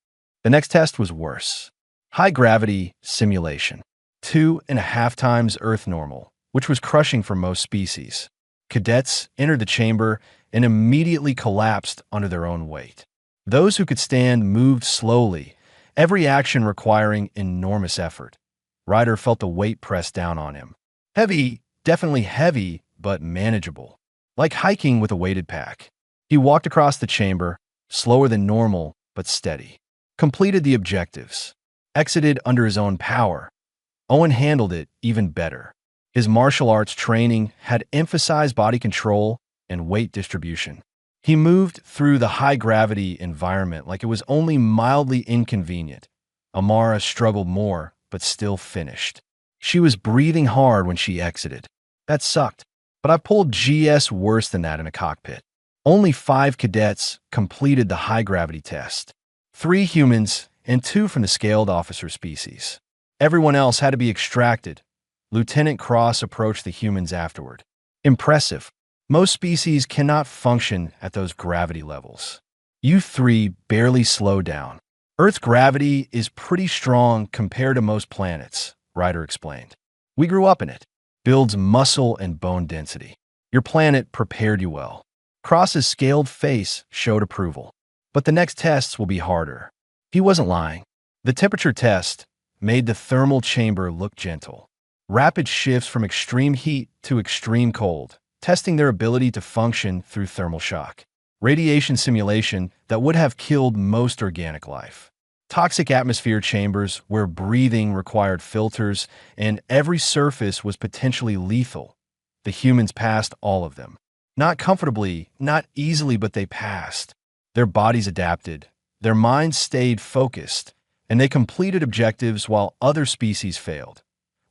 The next test was worse. High gravity simulation, 2.5 times Earth normal, which was crushing for most species. Cadets entered the chamber and immediately collapsed under their own weight. Those who could stand moved slowly, every action requiring enormous effort. Ryder felt the weight press down on him. Heavy, definitely heavy, but manageable. Like hiking with a weighted pack. He walked across the chamber, slower than normal, but steady. Completed the objectives. Exited under his own power. Owen handled it even better. His martial arts training had emphasized body control and weight distribution. He moved through the high-gravity environment like it was only mildly inconvenient. Amara struggled more, but still finished. She was breathing hard when she exited. That sucked, but I pulled GS worse than that in a cockpit. Only 5 cadets completed the high-gravity test. 3 humans and 2 from the scaled officer species. Everyone else had to be extracted. Lieutenant Cross approached the humans afterward. Impressive. Most species cannot function at those gravity levels. You 3 barely slow down. Earth's gravity is pretty strong compared to most planets, Ryder explained. We grew up in it. Builds muscle and bone density. Your planet prepared you well. Cross's scaled face showed approval. But the next tests will be harder. He wasn't lying. The temperature test made the thermal chamber look gentle. Rapid shifts from extreme heat to extreme cold, testing their ability to function through thermal shock. Radiation simulation that would have killed most organic life. Toxic atmosphere chambers where breathing required filters and every surface was potentially lethal. The humans passed all of them. Not comfortably, not easily, but they passed. Their bodies adapted, their minds stayed focused, and they completed objectives while other species failed.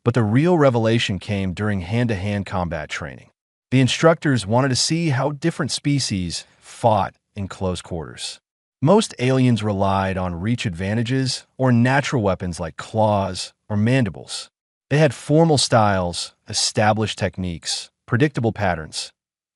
But the real revelation came during hand-to-hand combat training. The instructors wanted to see how different species fought in close quarters. Most aliens relied on reach advantages or natural weapons like claws or mandibles. They had formal styles, established techniques, predictable patterns.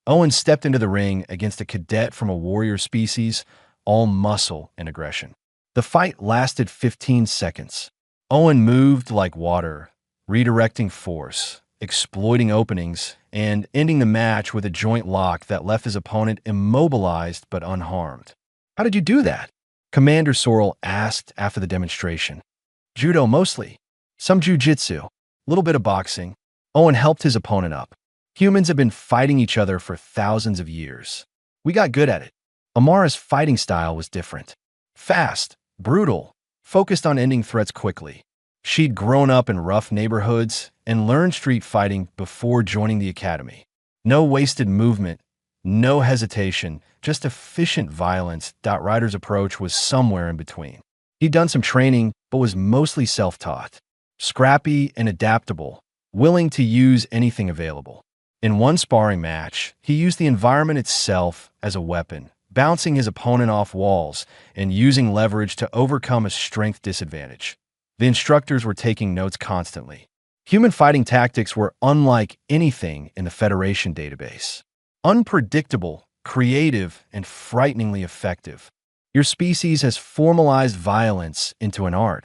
Owen stepped into the ring against a cadet from a warrior species, all muscle and aggression. The fight lasted 15 seconds. Owen moved like water, redirecting force, exploiting openings, and ending the match with a joint lock that left his opponent immobilized but unharmed. How did you do that? Commander Sorrell asked after the demonstration. Judo mostly. Some jiu-jitsu. A little bit of boxing. Owen helped his opponent up. Humans have been fighting each other for thousands of years. We got good at it. Amara's fighting style was different. Fast, brutal, focused on ending threats quickly. She'd grown up in rough neighborhoods and learned street fighting before joining the academy. No wasted movement, no hesitation, just efficient violence. Ryder's approach was somewhere in between. He'd done some training, but was mostly self-taught. Scrappy and adaptable, willing to use anything available. In one sparring match, he used the environment itself as a weapon, bouncing his opponent off walls and using leverage to overcome a strength disadvantage. The instructors were taking notes constantly. Human fighting tactics were unlike anything in the Federation database. Unpredictable, creative, and frighteningly effective. Your species has formalized violence into an art,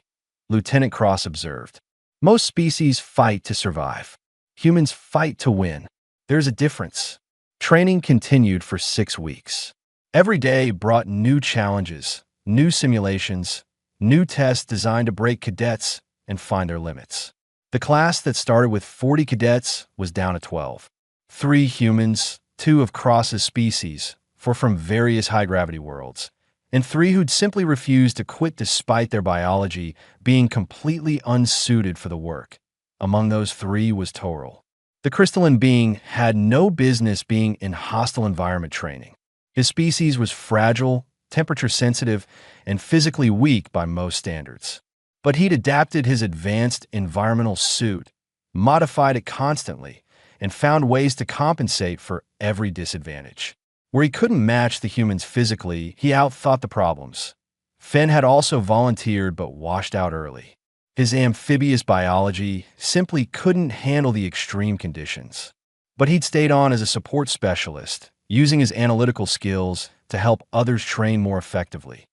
Lieutenant Cross observed. Most species fight to survive. Humans fight to win. There's a difference. Training continued for 6 weeks. Every day brought new challenges, new simulations, new tests designed to break cadets and find their limits. The class that started with 40 cadets was down to 12. 3 humans, 2 of Cross's species, 4 from various high-gravity worlds, and 3 who'd simply refused to quit despite their biology being completely unsuited for the work. Among those 3 was Toril. The crystalline being had no business being in hostile environment training. His species was fragile, temperature-sensitive, and physically weak by most standards. But he'd adapted his advanced environmental suit, modified it constantly, and found ways to compensate for every disadvantage. Where he couldn't match the humans physically, he outthought the problems. Fenn had also volunteered but washed out early. His amphibious biology simply couldn't handle the extreme conditions. But he'd stayed on as a support specialist, using his analytical skills to help others train more effectively.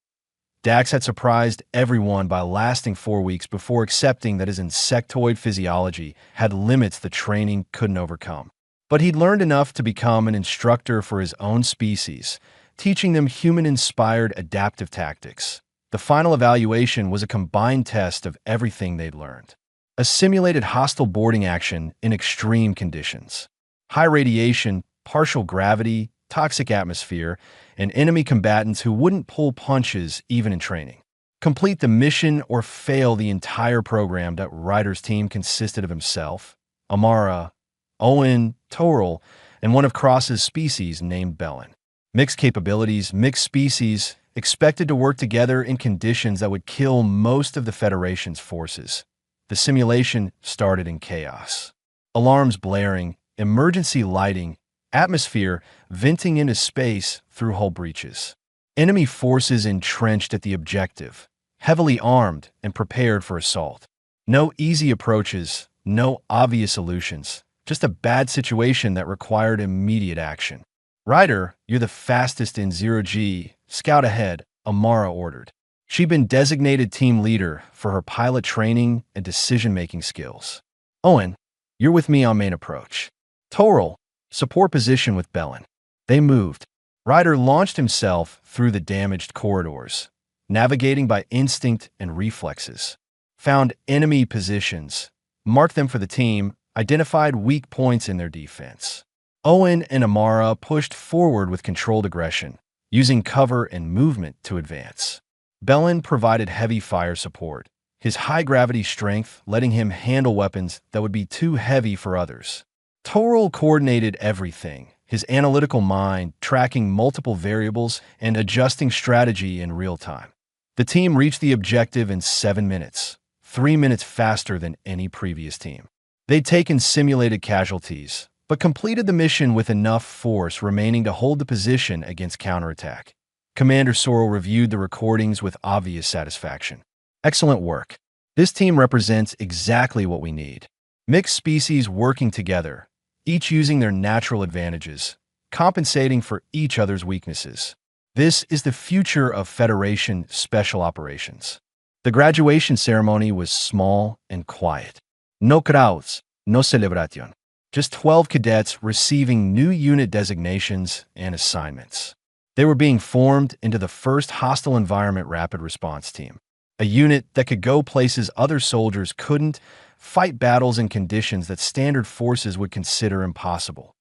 Dax had surprised everyone by lasting 4 weeks before accepting that his insectoid physiology had limits the training couldn't overcome. But he'd learned enough to become an instructor for his own species, teaching them human-inspired adaptive tactics. The final evaluation was a combined test of everything they'd learned. A simulated hostile boarding action in extreme conditions. High radiation, partial gravity, toxic atmosphere, and enemy combatants who wouldn't pull punches even in training. Complete the mission or fail the entire program. That Ryder's team consisted of himself, Amara, Owen, Toril, and one of Cross's species named Bellin. Mixed capabilities, mixed species, expected to work together in conditions that would kill most of the Federation's forces. The simulation started in chaos. Alarms blaring, emergency lighting, atmosphere venting into space through hull breaches. Enemy forces entrenched at the objective, heavily armed and prepared for assault. No easy approaches, no obvious solutions, just a bad situation that required immediate action. Ryder, you're the fastest in 0G. Scout ahead, Amara ordered. She'd been designated team leader for her pilot training and decision-making skills. Owen, you're with me on main approach. Toril, support position with Bellin. They moved. Ryder launched himself through the damaged corridors, navigating by instinct and reflexes. Found enemy positions, marked them for the team, identified weak points in their defense. Owen and Amara pushed forward with controlled aggression, using cover and movement to advance. Bellin provided heavy fire support, his high-gravity strength letting him handle weapons that would be too heavy for others. Toril coordinated everything, his analytical mind tracking multiple variables and adjusting strategy in real time. The team reached the objective in 7 minutes, 3 minutes faster than any previous team. They'd taken simulated casualties, but completed the mission with enough force remaining to hold the position against counterattack. Commander Sorrell reviewed the recordings with obvious satisfaction. Excellent work. This team represents exactly what we need. Mixed species working together, each using their natural advantages, compensating for each other's weaknesses. This is the future of Federation Special Operations. The graduation ceremony was small and quiet. No crowds, no celebración. Just 12 cadets receiving new unit designations and assignments. They were being formed into the first hostile environment rapid response team, a unit that could go places other soldiers couldn't, fight battles in conditions that standard forces would consider impossible.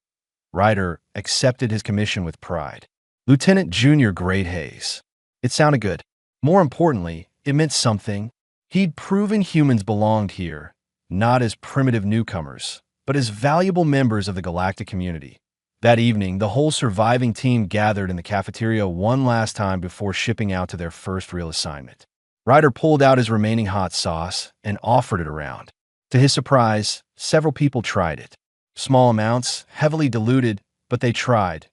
Ryder accepted his commission with pride. Lieutenant Junior Great Hayes. It sounded good. More importantly, it meant something. He'd proven humans belonged here, not as primitive newcomers, but as valuable members of the Galactic community. That evening, the whole surviving team gathered in the cafeteria one last time before shipping out to their first real assignment. Ryder pulled out his remaining hot sauce and offered it around. To his surprise, several people tried it. Small amounts, heavily diluted, but they tried.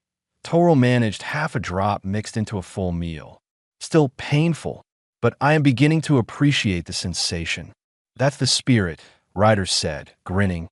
Toril managed half a drop mixed into a full meal. Still painful, but I am beginning to appreciate the sensation. That's the spirit, Ryder said, grinning.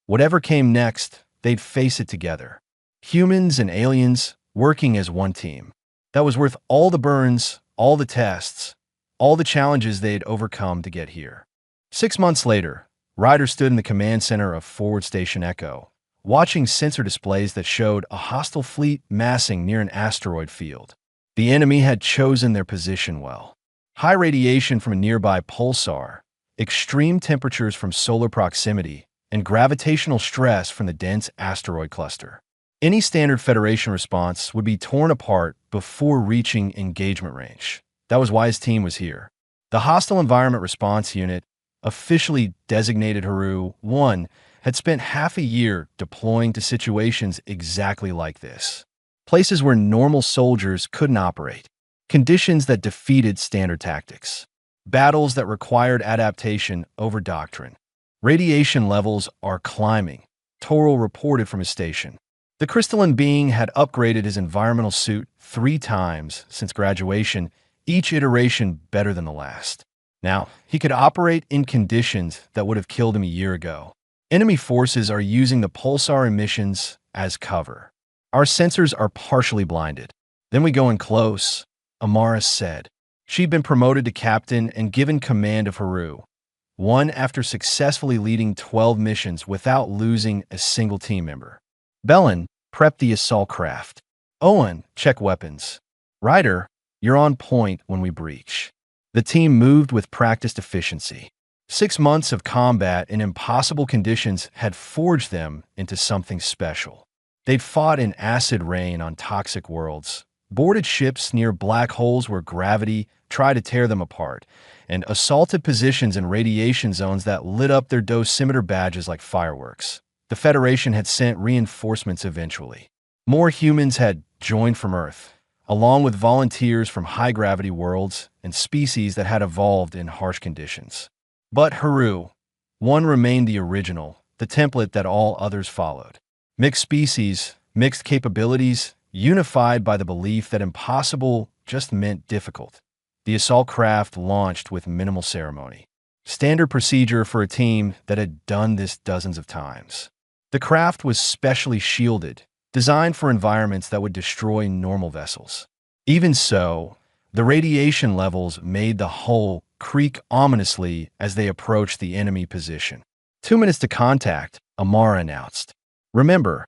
Whatever came next, they'd face it together. Humans and aliens working as one team. That was worth all the burns, all the tests, all the challenges they'd overcome to get here. 6 months later, Ryder stood in the command center of Forward Station Echo, watching sensor displays that showed a hostile fleet massing near an asteroid field. The enemy had chosen their position well. High radiation from a nearby pulsar, extreme temperatures from solar proximity, and gravitational stress from the dense asteroid cluster. Any standard Federation response would be torn apart before reaching engagement range. That was why his team was here. The Hostile Environment Response Unit, officially designated Haru 1, had spent half a year deploying to situations exactly like this. Places where normal soldiers couldn't operate. Conditions that defeated standard tactics. Battles that required adaptation over doctrine. Radiation levels are climbing, Toril reported from his station. The crystalline being had upgraded his environmental suit 3 times since graduation, each iteration better than the last. Now, he could operate in conditions that would have killed him a year ago. Enemy forces are using the pulsar emissions as cover. Our sensors are partially blinded. Then we go in close, Amara said. She'd been promoted to captain and given command of Haru. 1 after successfully leading 12 missions without losing a single team member. Bellin, prep the assault craft. Owen, check weapons. Ryder, you're on point when we breach. The team moved with practiced efficiency. 6 months of combat in impossible conditions had forged them into something special. They'd fought in acid rain on toxic worlds, boarded ships near black holes where gravity tried to tear them apart, and assaulted positions in radiation zones that lit up their dosimeter badges like fireworks. The Federation had sent reinforcements eventually. More humans had joined from Earth, along with volunteers from high-gravity worlds and species that had evolved in harsh conditions. But Haru, one remained the original, the template that all others followed. Mixed species, mixed capabilities, unified by the belief that impossible just meant difficult. The assault craft launched with minimal ceremony. Standard procedure for a team that had done this dozens of times. The craft was specially shielded, designed for environments that would destroy normal vessels. Even so, the radiation levels made the hull creak ominously as they approached the enemy position. 2 minutes to contact, Amara announced. Remember,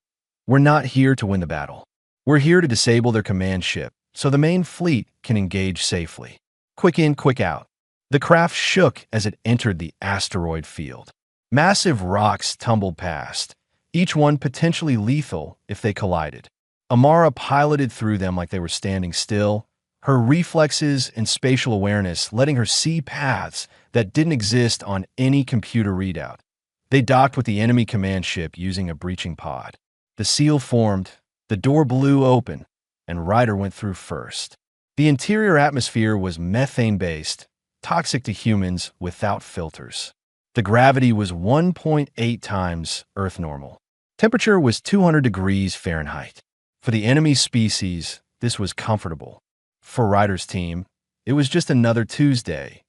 we're not here to win the battle. We're here to disable their command ship, so the main fleet can engage safely. Quick in, quick out. The craft shook as it entered the asteroid field. Massive rocks tumbled past, each one potentially lethal if they collided. Amara piloted through them like they were standing still, her reflexes and spatial awareness letting her see paths that didn't exist on any computer readout. They docked with the enemy command ship using a breaching pod. The seal formed, the door blew open, and Ryder went through first. The interior atmosphere was methane-based, toxic to humans without filters. The gravity was 1.8 times Earth normal. Temperature was 200 degrees Fahrenheit. For the enemy species, this was comfortable. For Ryder's team, it was just another Tuesday.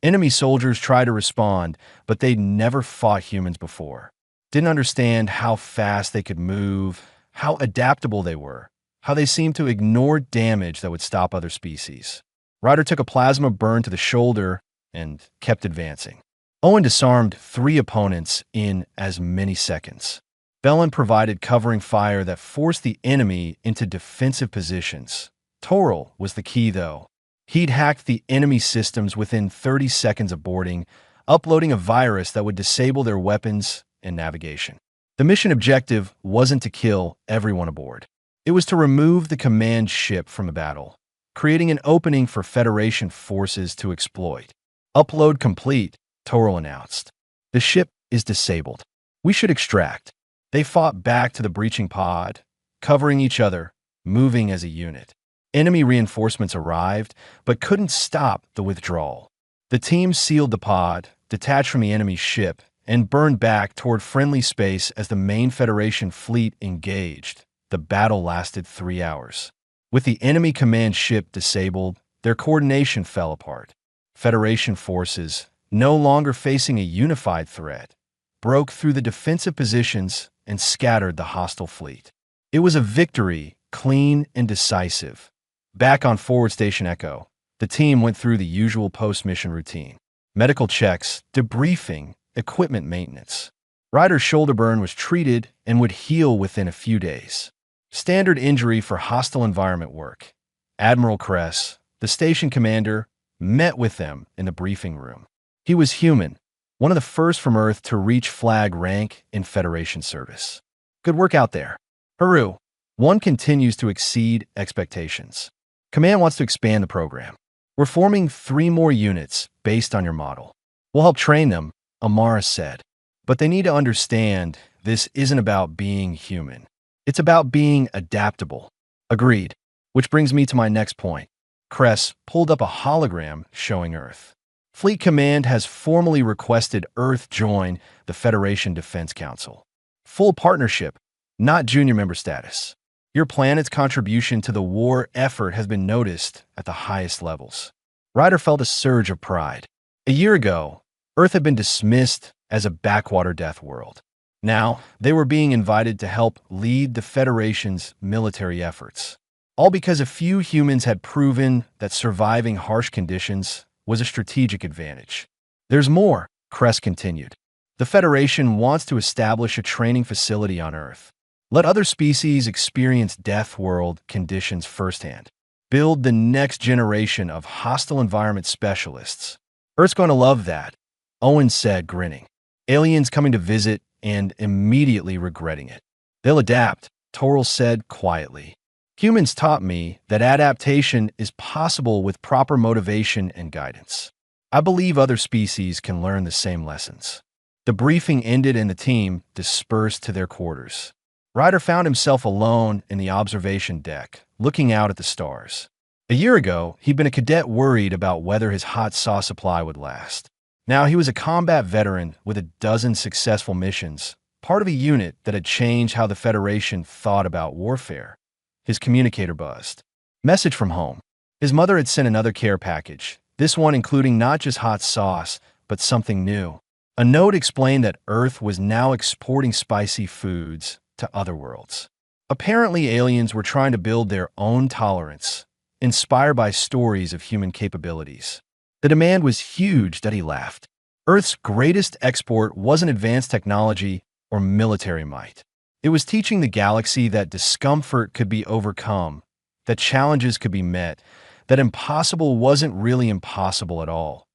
Enemy soldiers tried to respond, but they'd never fought humans before. Didn't understand how fast they could move, how adaptable they were, how they seemed to ignore damage that would stop other species. Ryder took a plasma burn to the shoulder and kept advancing. Owen disarmed 3 opponents in as many seconds. Bellin provided covering fire that forced the enemy into defensive positions. Toral was the key, though. He'd hacked the enemy systems within 30 seconds of boarding, uploading a virus that would disable their weapons and navigation. The mission objective wasn't to kill everyone aboard. It was to remove the command ship from the battle, creating an opening for Federation forces to exploit. Upload complete, Toral announced. The ship is disabled. We should extract. They fought back to the breaching pod, covering each other, moving as a unit. Enemy reinforcements arrived, but couldn't stop the withdrawal. The team sealed the pod, detached from the enemy ship, and burned back toward friendly space as the main Federation fleet engaged. The battle lasted 3 hours. With the enemy command ship disabled, their coordination fell apart. Federation forces, no longer facing a unified threat, broke through the defensive positions and scattered the hostile fleet. It was a victory, clean and decisive. Back on Forward Station Echo, the team went through the usual post-mission routine. Medical checks, debriefing, equipment maintenance. Ryder's shoulder burn was treated and would heal within a few days. Standard injury for hostile environment work. Admiral Kress, the station commander, met with them in the briefing room. He was human, one of the first from Earth to reach flag rank in Federation service. Good work out there. Haru, one continues to exceed expectations. Command wants to expand the program. We're forming 3 more units based on your model. We'll help train them, Amara said. But they need to understand this isn't about being human. It's about being adaptable. Agreed. Which brings me to my next point. Kress pulled up a hologram showing Earth. Fleet Command has formally requested Earth join the Federation Defense Council. Full partnership, not junior member status. Your planet's contribution to the war effort has been noticed at the highest levels. Ryder felt a surge of pride. A year ago, Earth had been dismissed as a backwater death world. Now, they were being invited to help lead the Federation's military efforts. All because a few humans had proven that surviving harsh conditions was a strategic advantage. There's more, Kress continued. The Federation wants to establish a training facility on Earth. Let other species experience death world conditions firsthand. Build the next generation of hostile environment specialists. Earth's going to love that, Owen said, grinning. Aliens coming to visit and immediately regretting it. They'll adapt, Toral said quietly. Humans taught me that adaptation is possible with proper motivation and guidance. I believe other species can learn the same lessons. The briefing ended and the team dispersed to their quarters. Ryder found himself alone in the observation deck, looking out at the stars. A year ago, he'd been a cadet worried about whether his hot sauce supply would last. Now he was a combat veteran with a dozen successful missions, part of a unit that had changed how the Federation thought about warfare. His communicator buzzed. Message from home. His mother had sent another care package, this one including not just hot sauce, but something new. A note explained that Earth was now exporting spicy foods to other worlds. Apparently, aliens were trying to build their own tolerance, inspired by stories of human capabilities. The demand was huge that he laughed. Earth's greatest export wasn't advanced technology or military might. It was teaching the galaxy that discomfort could be overcome, that challenges could be met, that impossible wasn't really impossible at all.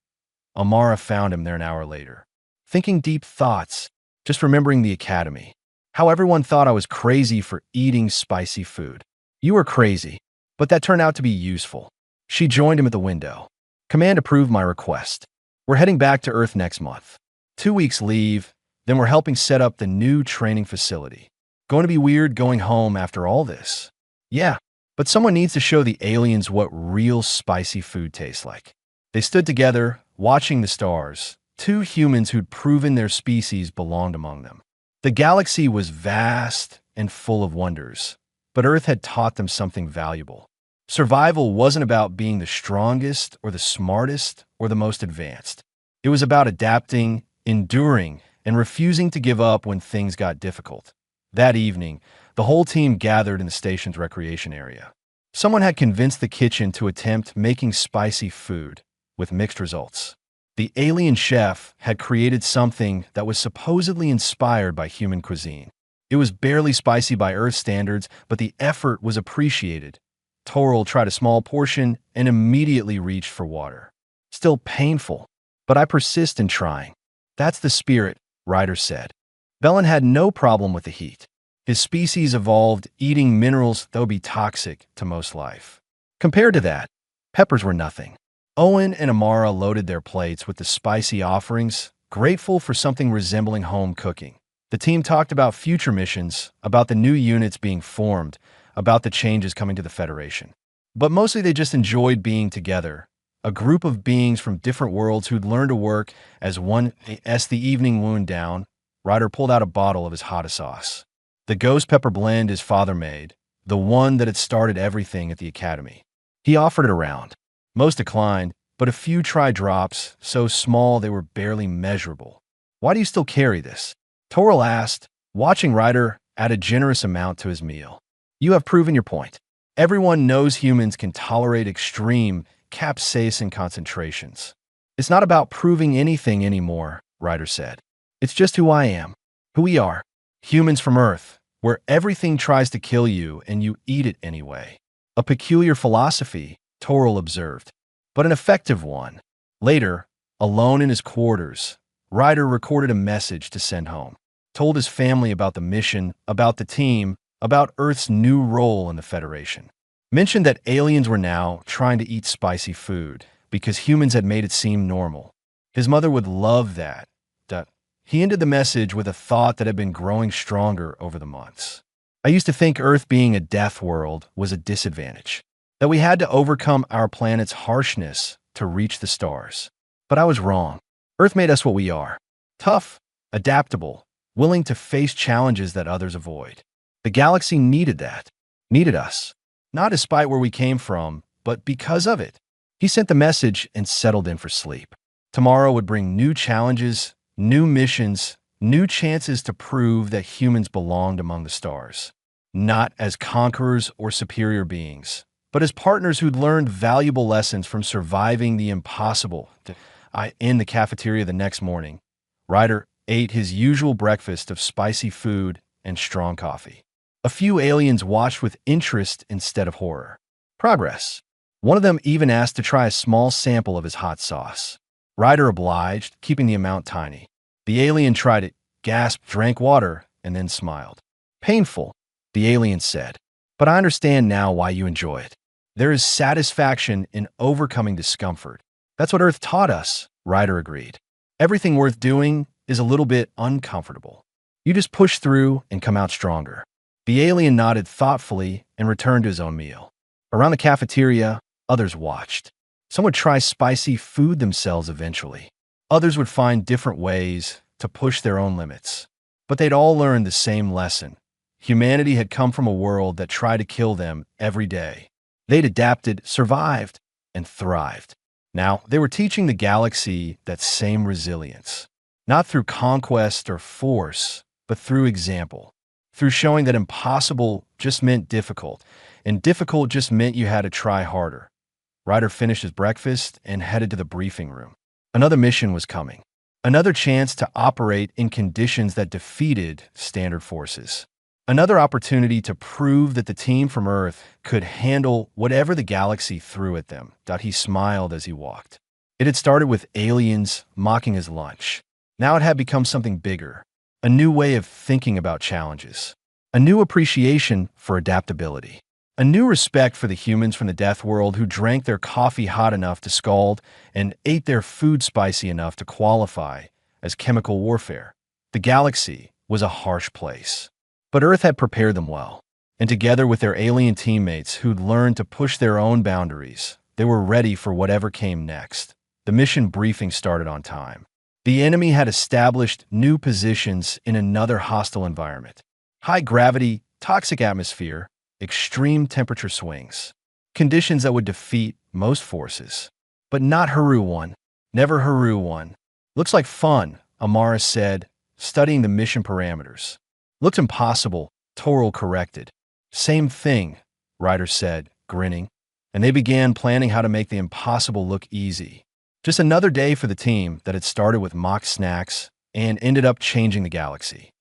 Amara found him there an hour later, thinking deep thoughts, just remembering the academy. How everyone thought I was crazy for eating spicy food. You were crazy, but that turned out to be useful. She joined him at the window. Command approved my request. We're heading back to Earth next month. 2 weeks leave, then we're helping set up the new training facility. Going to be weird going home after all this. Yeah, but someone needs to show the aliens what real spicy food tastes like. They stood together, watching the stars, two humans who'd proven their species belonged among them. The galaxy was vast and full of wonders, but Earth had taught them something valuable. Survival wasn't about being the strongest or the smartest or the most advanced. It was about adapting, enduring, and refusing to give up when things got difficult. That evening, the whole team gathered in the station's recreation area. Someone had convinced the kitchen to attempt making spicy food, with mixed results. The alien chef had created something that was supposedly inspired by human cuisine. It was barely spicy by Earth standards, but the effort was appreciated. Toril tried a small portion and immediately reached for water. Still painful, but I persist in trying. That's the spirit, Ryder said. Bellin had no problem with the heat. His species evolved eating minerals that would be toxic to most life. Compared to that, peppers were nothing. Owen and Amara loaded their plates with the spicy offerings, grateful for something resembling home cooking. The team talked about future missions, about the new units being formed, about the changes coming to the Federation. But mostly they just enjoyed being together, a group of beings from different worlds who'd learned to work as one. As the evening wound down, Ryder pulled out a bottle of his hot sauce. The ghost pepper blend his father made, the one that had started everything at the academy. He offered it around. Most declined, but a few tried drops, so small they were barely measurable. Why do you still carry this? Toril asked, watching Ryder add a generous amount to his meal. You have proven your point. Everyone knows humans can tolerate extreme capsaicin concentrations. It's not about proving anything anymore, Ryder said. It's just who I am, who we are. Humans from Earth, where everything tries to kill you and you eat it anyway. A peculiar philosophy, Toril observed, but an effective one. Later, alone in his quarters, Ryder recorded a message to send home, told his family about the mission, about the team, about Earth's new role in the Federation. Mentioned that aliens were now trying to eat spicy food because humans had made it seem normal. His mother would love that. He ended the message with a thought that had been growing stronger over the months. I used to think Earth being a death world was a disadvantage, that we had to overcome our planet's harshness to reach the stars. But I was wrong. Earth made us what we are. Tough, adaptable, willing to face challenges that others avoid. The galaxy needed that, needed us. Not despite where we came from, but because of it. He sent the message and settled in for sleep. Tomorrow would bring new challenges, new missions, new chances to prove that humans belonged among the stars. Not as conquerors or superior beings, but as partners who'd learned valuable lessons from surviving the impossible. In the cafeteria the next morning, Ryder ate his usual breakfast of spicy food and strong coffee. A few aliens watched with interest instead of horror. Progress. One of them even asked to try a small sample of his hot sauce. Ryder obliged, keeping the amount tiny. The alien tried it, gasped, drank water, and then smiled. Painful, the alien said, but I understand now why you enjoy it. There is satisfaction in overcoming discomfort. That's what Earth taught us, Ryder agreed. Everything worth doing is a little bit uncomfortable. You just push through and come out stronger. The alien nodded thoughtfully and returned to his own meal. Around the cafeteria, others watched. Some would try spicy food themselves eventually. Others would find different ways to push their own limits. But they'd all learned the same lesson. Humanity had come from a world that tried to kill them every day. They'd adapted, survived, and thrived. Now, they were teaching the galaxy that same resilience. Not through conquest or force, but through example. Through showing that impossible just meant difficult, and difficult just meant you had to try harder. Ryder finished his breakfast and headed to the briefing room. Another mission was coming. Another chance to operate in conditions that defeated standard forces. Another opportunity to prove that the team from Earth could handle whatever the galaxy threw at them. He smiled as he walked. It had started with aliens mocking his lunch. Now it had become something bigger. A new way of thinking about challenges. A new appreciation for adaptability. A new respect for the humans from the death world who drank their coffee hot enough to scald and ate their food spicy enough to qualify as chemical warfare. The galaxy was a harsh place. But Earth had prepared them well. And together with their alien teammates who'd learned to push their own boundaries, they were ready for whatever came next. The mission briefing started on time. The enemy had established new positions in another hostile environment. High gravity, toxic atmosphere, extreme temperature swings. Conditions that would defeat most forces. But not Haru 1. Never Haru 1. Looks like fun, Amara said, studying the mission parameters. Looked impossible, Toral corrected. Same thing, Ryder said, grinning. And they began planning how to make the impossible look easy. Just another day for the team that had started with mock snacks and ended up changing the galaxy.